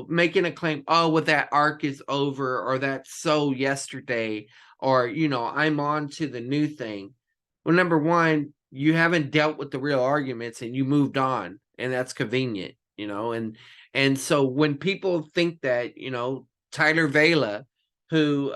making a claim, oh, well, that arc is over, or that's so yesterday, or, I'm on to the new thing. Well, number one, you haven't dealt with the real arguments and you moved on, and that's convenient, and so when people think that, Tyler Vela, who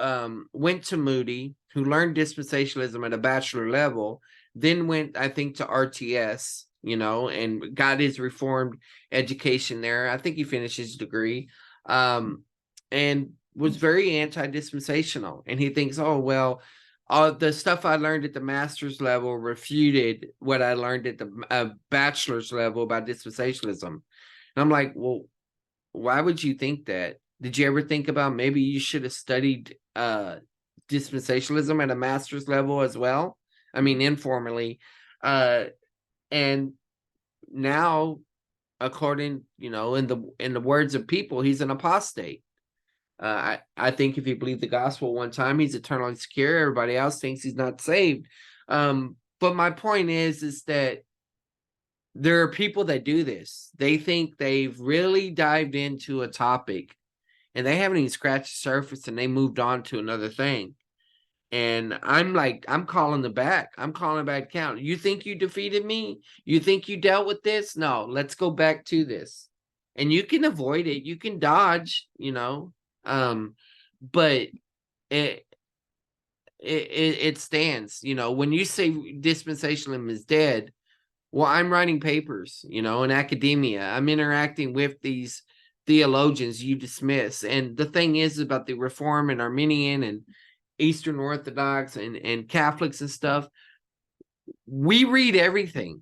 went to Moody, who learned dispensationalism at a bachelor level, then went, I think, to RTS, and got his Reformed education there. I think he finished his degree, and was very anti-dispensational. And he thinks, oh, well, the stuff I learned at the master's level refuted what I learned at the bachelor's level about dispensationalism. And I'm like, well, why would you think that? Did you ever think about maybe you should have studied dispensationalism at a master's level as well? I mean, informally. And now, according, in the words of people, he's an apostate. I think if you believe the gospel one time, he's eternally secure. Everybody else thinks he's not saved. But my point is that there are people that do this. They think they've really dived into a topic and they haven't even scratched the surface and they moved on to another thing. And I'm like, I'm calling the back. I'm calling back count. You think you defeated me? You think you dealt with this? No, let's go back to this. And you can avoid it. You can dodge, but it stands. When you say dispensationalism is dead, well, I'm writing papers, in academia. I'm interacting with these theologians you dismiss. And the thing is about the Reform and Arminian and Eastern Orthodox and Catholics and stuff, we read everything,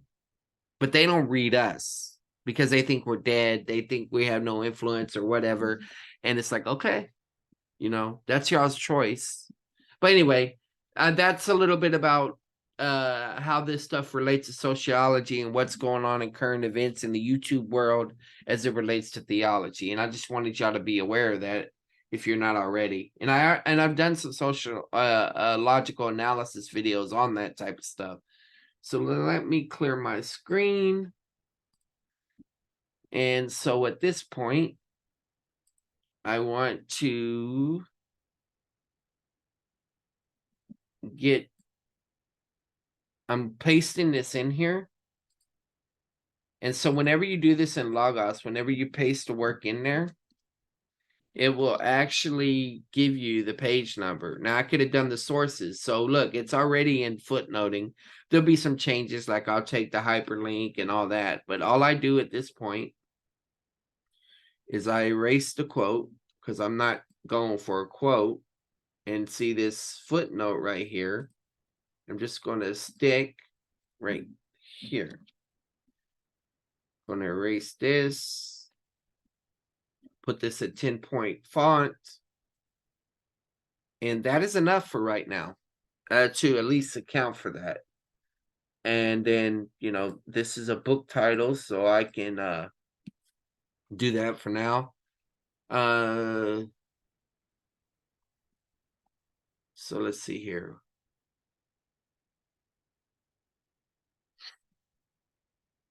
but they don't read us because they think we're dead. They think we have no influence or whatever. And it's like, okay, that's y'all's choice. But anyway, that's a little bit about how this stuff relates to sociology and what's going on in current events in the YouTube world as it relates to theology. And I just wanted y'all to be aware of that if you're not already. And I've done some social logical analysis videos on that type of stuff. So let me clear my screen. And so at this point, I want to I'm pasting this in here. And so whenever you do this in Logos, whenever you paste the work in there, it will actually give you the page number. Now I could have done the sources. So look, it's already in footnoting. There'll be some changes, like I'll take the hyperlink and all that. But all I do at this point is I erase the quote because I'm not going for a quote, and see this footnote right here. I'm just going to stick right here. I'm going to erase this. Put this at 10-point font. And that is enough for right now to at least account for that. And then, this is a book title, so I can do that for now. So let's see here.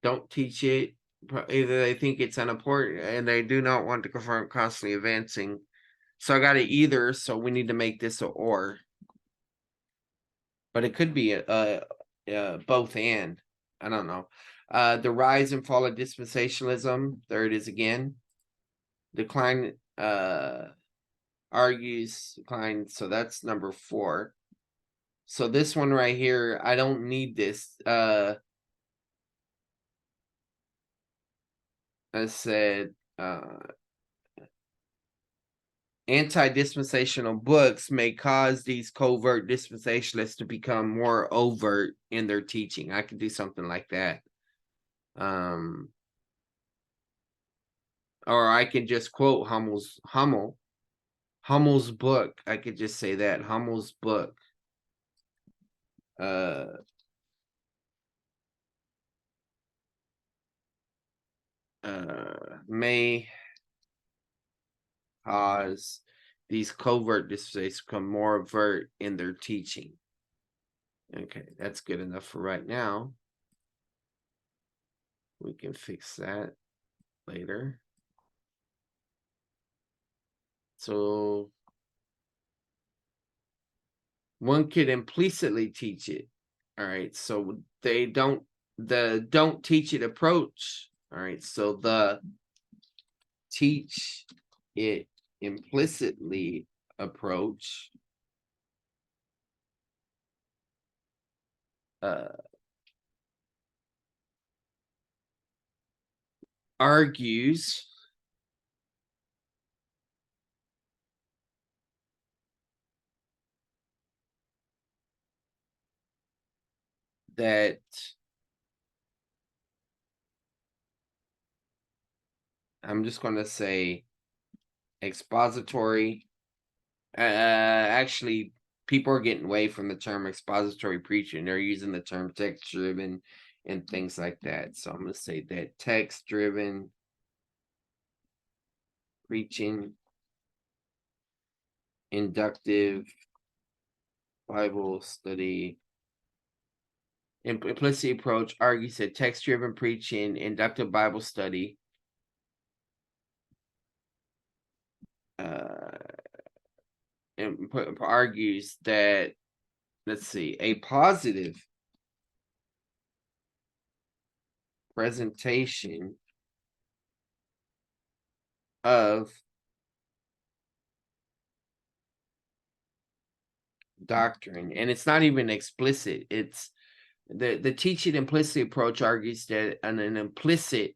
Don't teach it. Either they think it's unimportant and they do not want to confirm constantly advancing. So I got it either, so we need to make this a or. But it could be both and. I don't know. The rise and fall of dispensationalism. There it is again. Decline argues decline. So that's number 4. So this one right here, I don't need this. I said anti-dispensational books may cause these covert dispensationalists to become more overt in their teaching. I could do something like that. Or I can just quote Hummel's book. I could just say that Hummel's book may cause these covert displays become more overt in their teaching. Okay, that's good enough for right now. We can fix that later. So one could implicitly teach it. All right, so they don't teach it approach. All right, so the teach it implicitly approach argues that I'm just going to say expository. Actually, people are getting away from the term expository preaching. They're using the term text driven and things like that. So I'm going to say that text driven preaching, inductive Bible study, implicit approach argues that text driven preaching, inductive Bible study, argues that, let's see, a positive presentation of doctrine, and it's not even explicit. It's the teaching implicit approach argues that an implicit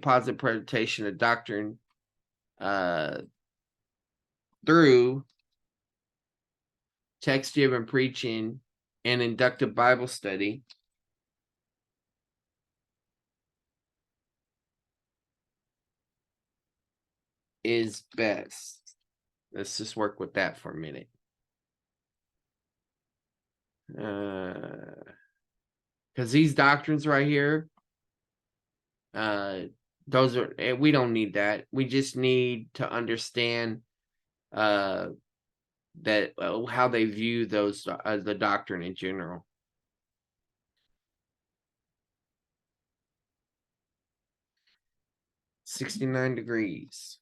positive presentation of doctrine through text driven preaching and inductive Bible study is best. Let's just work with that for a minute. Because these doctrines right here, those are, we don't need that. We just need to understand that how they view those the doctrine in general. $69.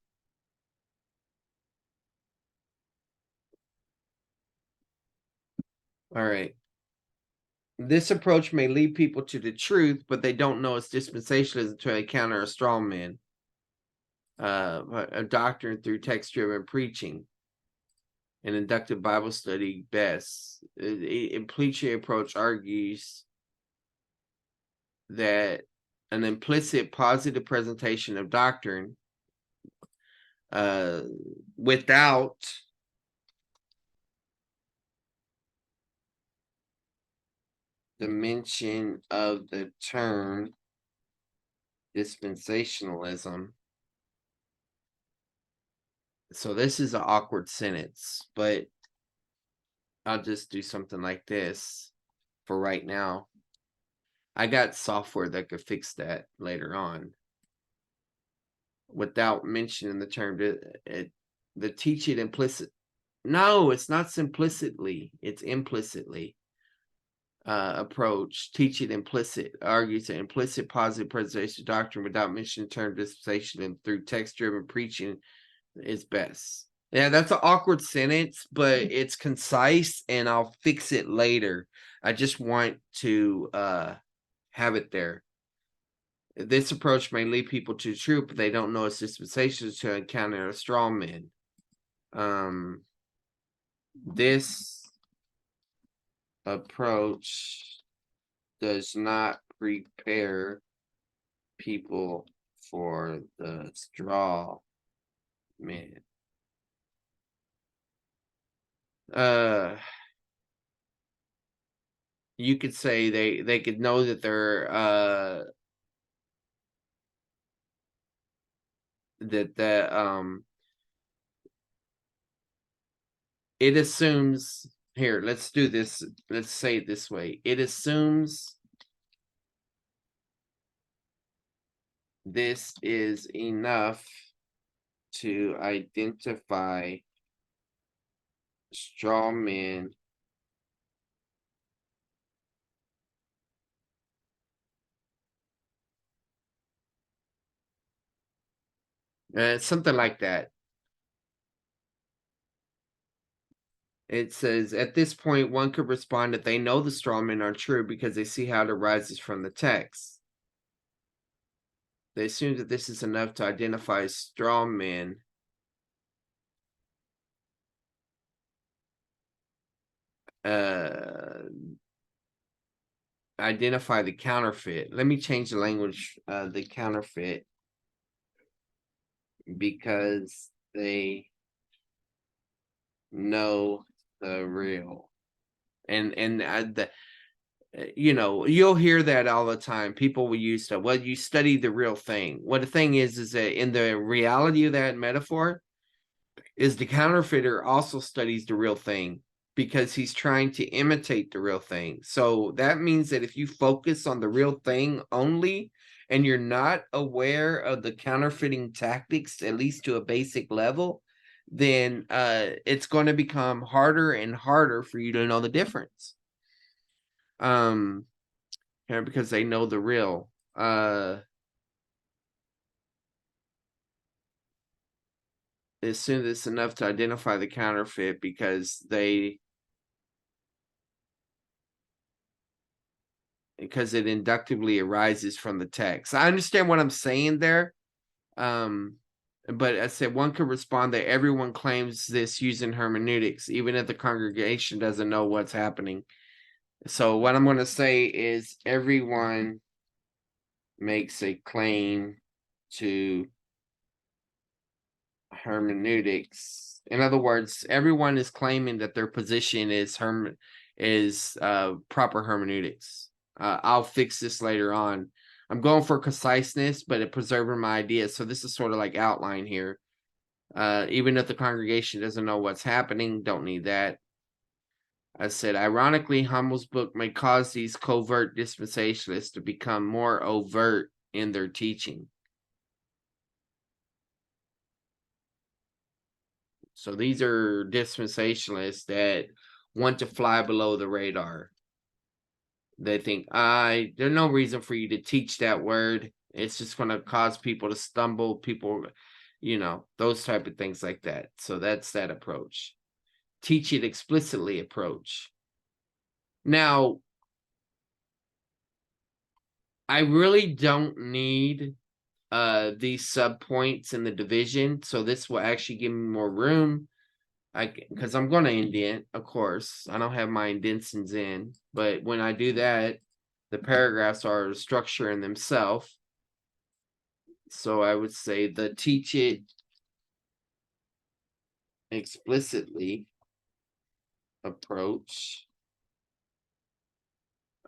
All right. This approach may lead people to the truth, but they don't know it's dispensationalism until they counter a straw man. A doctrine through text-driven preaching and inductive Bible study best. Implicit approach argues that an implicit positive presentation of doctrine without the mention of the term dispensationalism. So this is an awkward sentence, but I'll just do something like this for right now. I got software that could fix that later on. Without mentioning the term, the teach it implicit. No, it's not simplicitly, it's implicitly. Approach, teach it implicit, argues an implicit positive presentation doctrine without mentioning the term dispensation and through text-driven preaching is best. Yeah, that's an awkward sentence, but it's concise and I'll fix it later. I just want to have it there. This approach may lead people to the truth, but they don't know its dispensations to encounter a straw man. This approach does not prepare people for the straw man. You could say they could know that they're it assumes, here, let's do this, let's say it this way. It assumes this is enough to identify straw men something like that. It says, at this point, one could respond that they know the straw men are true because they see how it arises from the text. They assume that this is enough to identify straw men. identify the counterfeit. Let me change the language, the counterfeit, because they know the real. And you'll hear that all the time. People will use stuff. Well, you study the real thing. What the thing is that in the reality of that metaphor is the counterfeiter also studies the real thing because he's trying to imitate the real thing. So that means that if you focus on the real thing only and you're not aware of the counterfeiting tactics, at least to a basic level, then it's going to become harder and harder for you to know the difference. Because they know the real. As soon as it's enough to identify the counterfeit because it inductively arises from the text. I understand what I'm saying there. But I said one could respond that everyone claims this using hermeneutics, even if the congregation doesn't know what's happening. So what I'm going to say is everyone makes a claim to hermeneutics. In other words, everyone is claiming that their position is proper hermeneutics. I'll fix this later on. I'm going for conciseness, but it preserving my idea. So this is sort of like outline here. Even if the congregation doesn't know what's happening, don't need that. I said, ironically, Hummel's book may cause these covert dispensationalists to become more overt in their teaching. So these are dispensationalists that want to fly below the radar. They think, there's no reason for you to teach that word. It's just going to cause people to stumble, those type of things like that. So that's that approach. Teach it explicitly approach. Now, I really don't need these subpoints in the division. So this will actually give me more room. Because I'm going to indent, of course. I don't have my indentions in, but when I do that, the paragraphs are a structure in themselves. So I would say the teach it explicitly approach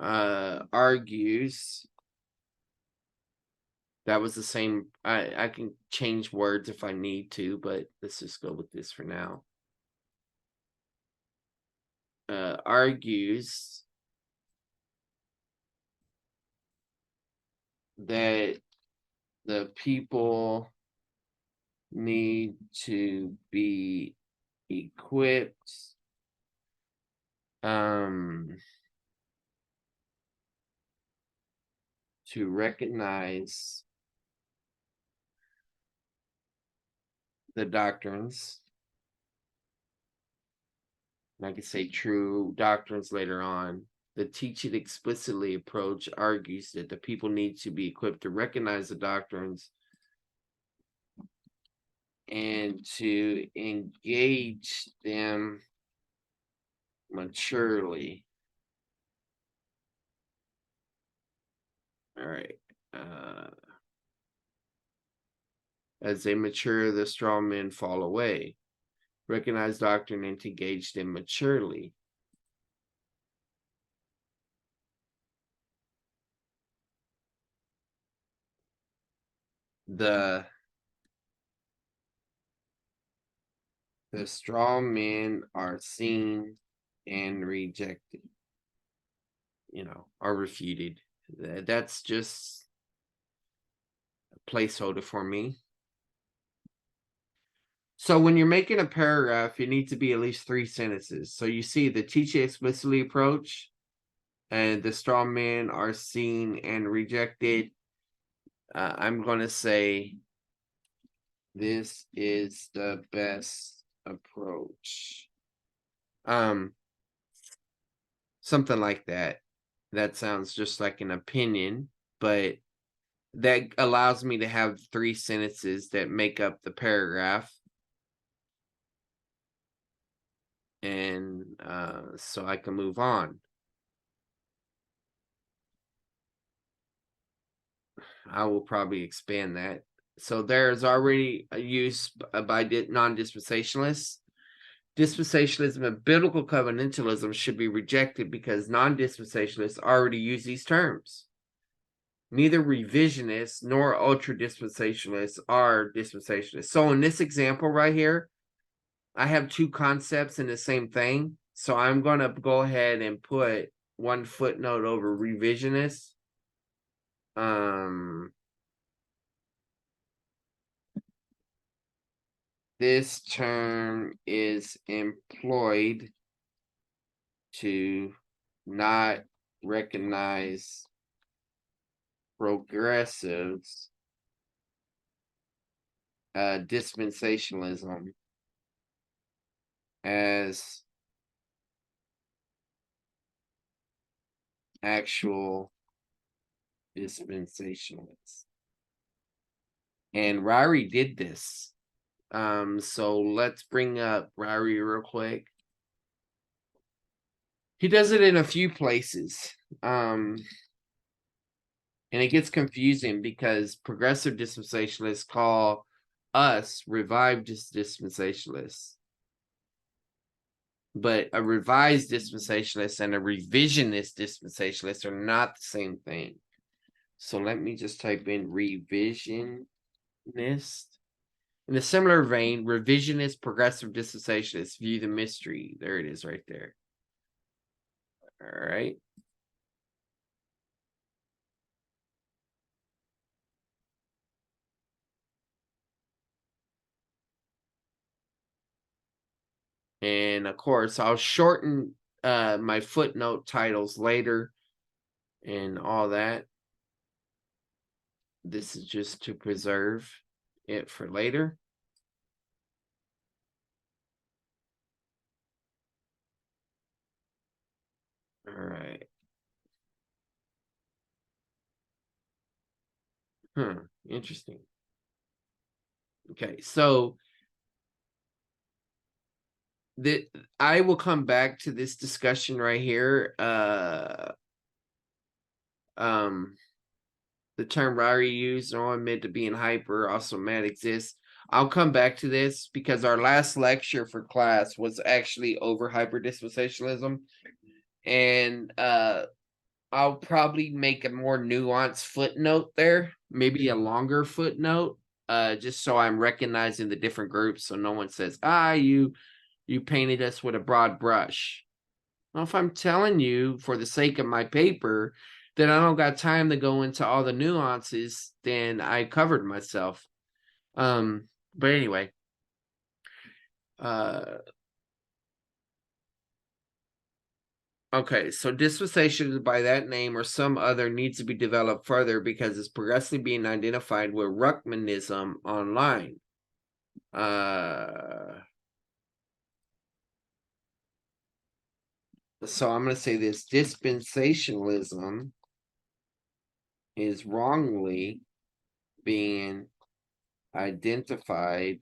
argues. That was the same. I can change words if I need to, but let's just go with this for now. Argues that the people need to be equipped to recognize the doctrines. And I could say true doctrines later on. The teach it explicitly approach argues that the people need to be equipped to recognize the doctrines and to engage them maturely. All right. As they mature, the strong men fall away. Recognize doctrine and to engage them maturely. The strong men are seen and rejected, are refuted. That's just a placeholder for me. So when you're making a paragraph, you need to be at least 3 sentences. So you see the teach it explicitly approach and the strong men are seen and rejected. I'm going to say this is the best approach. Something like that. That sounds just like an opinion, but that allows me to have 3 sentences that make up the paragraph. And so I can move on. I will probably expand that. So there's already a use by non-dispensationalists. Dispensationalism and biblical covenantalism should be rejected because non-dispensationalists already use these terms. Neither revisionists nor ultra-dispensationalists are dispensationalists. So in this example right here, I have two concepts in the same thing. So I'm going to go ahead and put one footnote over revisionist. This term is employed to not recognize progressives, dispensationalism as actual dispensationalists. And Ryrie did this. So let's bring up Ryrie real quick. He does it in a few places. And it gets confusing because progressive dispensationalists call us revived dispensationalists. But a revised dispensationalist and a revisionist dispensationalist are not the same thing. So let me just type in revisionist. In a similar vein, revisionist progressive dispensationalists view the mystery. There it is right there. All right. And of course, I'll shorten my footnote titles later and all that. This is just to preserve it for later. All right. Interesting. Okay, so I will come back to this discussion right here. The term Ryrie used, no one meant to be in hyper, also mad exists. I'll come back to this because our last lecture for class was actually over hyper dispensationalism. And I'll probably make a more nuanced footnote there, maybe a longer footnote, just so I'm recognizing the different groups so no one says, you painted us with a broad brush. Well, if I'm telling you for the sake of my paper that I don't got time to go into all the nuances, then I covered myself. But anyway, okay, so dispensation by that name or some other needs to be developed further because it's progressively being identified with Ruckmanism online. So I'm going to say this: dispensationalism is wrongly being identified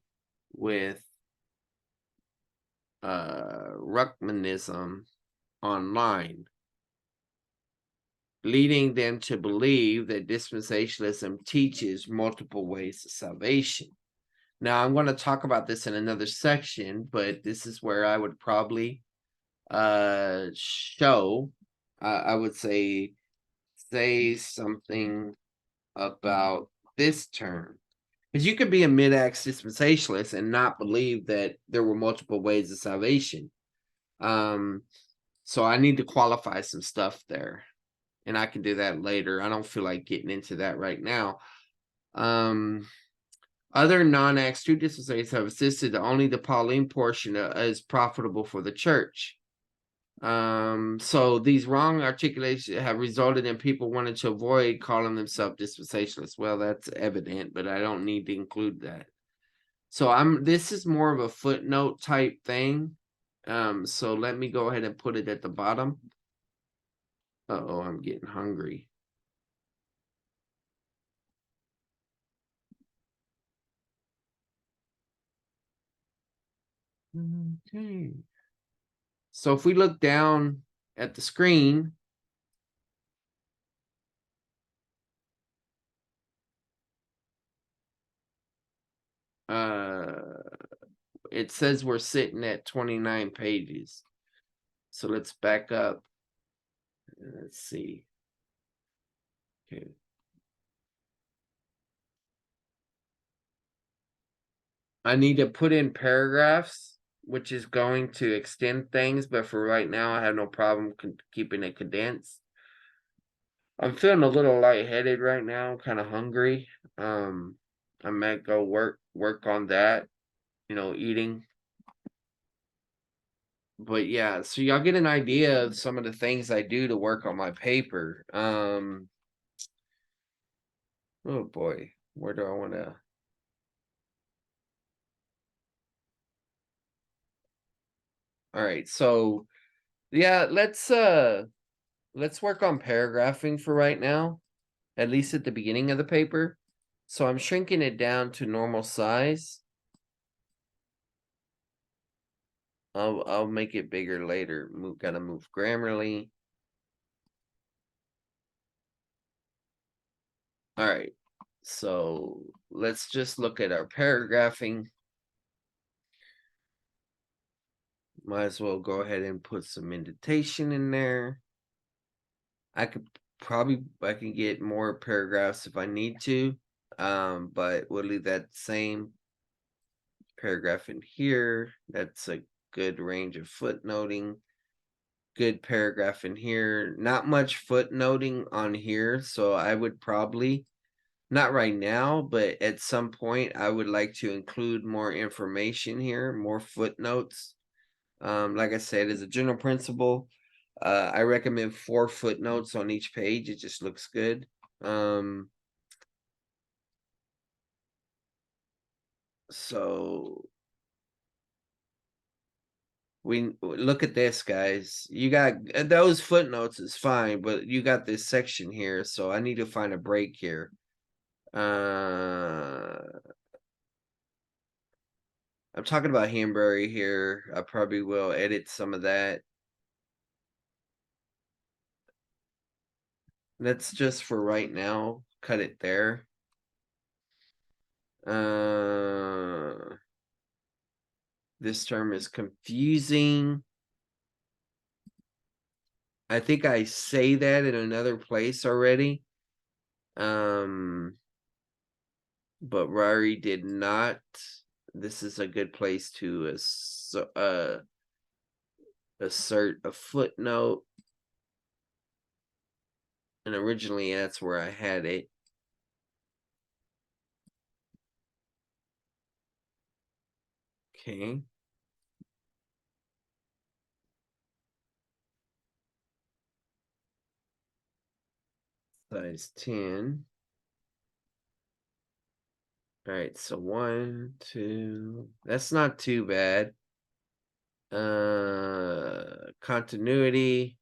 with Ruckmanism online, leading them to believe that dispensationalism teaches multiple ways of salvation. Now, I'm going to talk about this in another section, but this is where I would probably show, I would say something about this term. Because you could be a mid-acts dispensationalist and not believe that there were multiple ways of salvation. So I need to qualify some stuff there. And I can do that later. I don't feel like getting into that right now. Other non-Acts 2 dispensations have insisted that only the Pauline portion is profitable for the church. So these wrong articulations have resulted in people wanting to avoid calling themselves dispensationalists. Well, that's evident, but I don't need to include that. So this is more of a footnote type thing. So let me go ahead and put it at the bottom. Uh-oh, I'm getting hungry. Okay. So if we look down at the screen, It says we're sitting at 29 pages. So let's back up. Let's see. Okay. I need to put in paragraphs, which is going to extend things, but for right now, I have no problem keeping it condensed. I'm feeling a little lightheaded right now, kind of hungry. I might go work on that, eating. But yeah, so y'all get an idea of some of the things I do to work on my paper. Oh boy, where do I want to? All right, so yeah, let's work on paragraphing for right now, at least at the beginning of the paper. So I'm shrinking it down to normal size. I'll make it bigger later. Gotta move Grammarly. All right, so let's just look at our paragraphing. Might as well go ahead and put some indentation in there. I can get more paragraphs if I need to, but we'll leave that same paragraph in here. That's a good range of footnoting. Good paragraph in here. Not much footnoting on here, so I would probably, not right now, but at some point I would like to include more information here, more footnotes. Like I said, as a general principle, I recommend 4 footnotes on each page. It just looks good. So we look at this, guys. You got those footnotes is fine, but you got this section here, so I need to find a break here. I'm talking about Hambury here. I probably will edit some of that. Let's just for right now cut it there. This term is confusing. I think I say that in another place already. But Rari did not. This is a good place to assert a footnote. And originally that's where I had it. Okay. Size 10. All right, so 1, 2. That's not too bad. Continuity.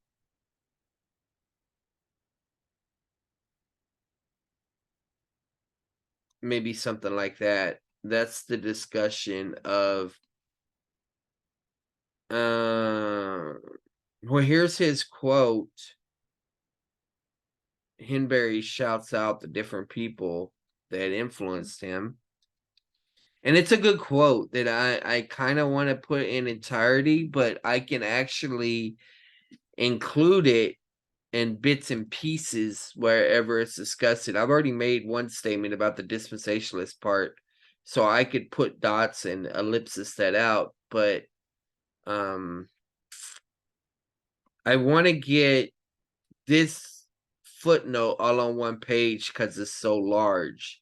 Maybe something like that. That's the discussion of well, here's his quote. Henbury shouts out the different people that influenced him. And it's a good quote that I kind of want to put in entirety, but I can actually include it in bits and pieces wherever it's discussed. I've already made one statement about the dispensationalist part, so I could put dots and ellipses that out, but I want to get this footnote all on one page because it's so large.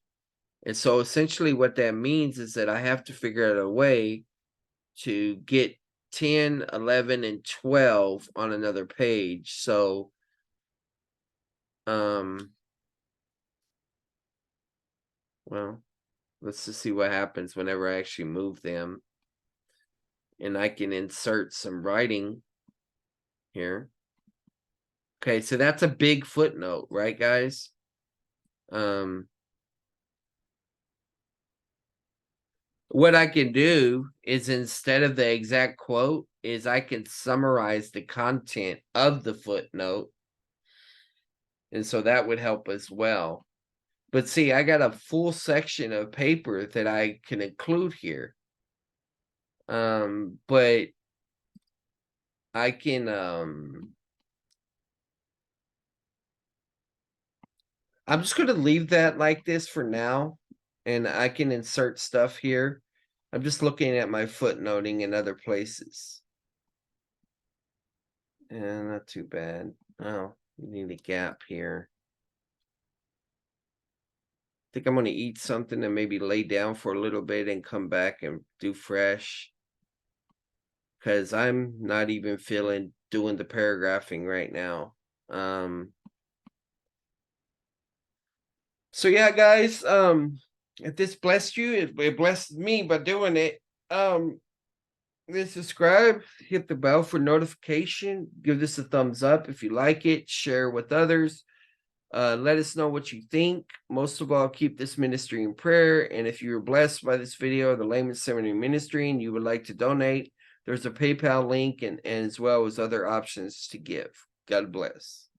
And so essentially what that means is that I have to figure out a way to get 10, 11, and 12 on another page. So well, let's just see what happens whenever I actually move them. And I can insert some writing here. Okay, so that's a big footnote, right, guys? What I can do is instead of the exact quote is I can summarize the content of the footnote. And so that would help as well. But see, I got a full section of paper that I can include here. But I can I'm just gonna leave that like this for now, and I can insert stuff here. I'm just looking at my footnoting in other places. And not too bad. Oh, we need a gap here. I think I'm gonna eat something and maybe lay down for a little bit and come back and do fresh. Because I'm not even feeling doing the paragraphing right now. So yeah, guys, if this blessed you, it blessed me by doing it. Subscribe, hit the bell for notification, give this a thumbs up if you like it, share with others. Let us know what you think. Most of all, keep this ministry in prayer. And if you were blessed by this video, the Layman's Seminary Ministry, and you would like to donate, there's a PayPal link and as well as other options to give. God bless.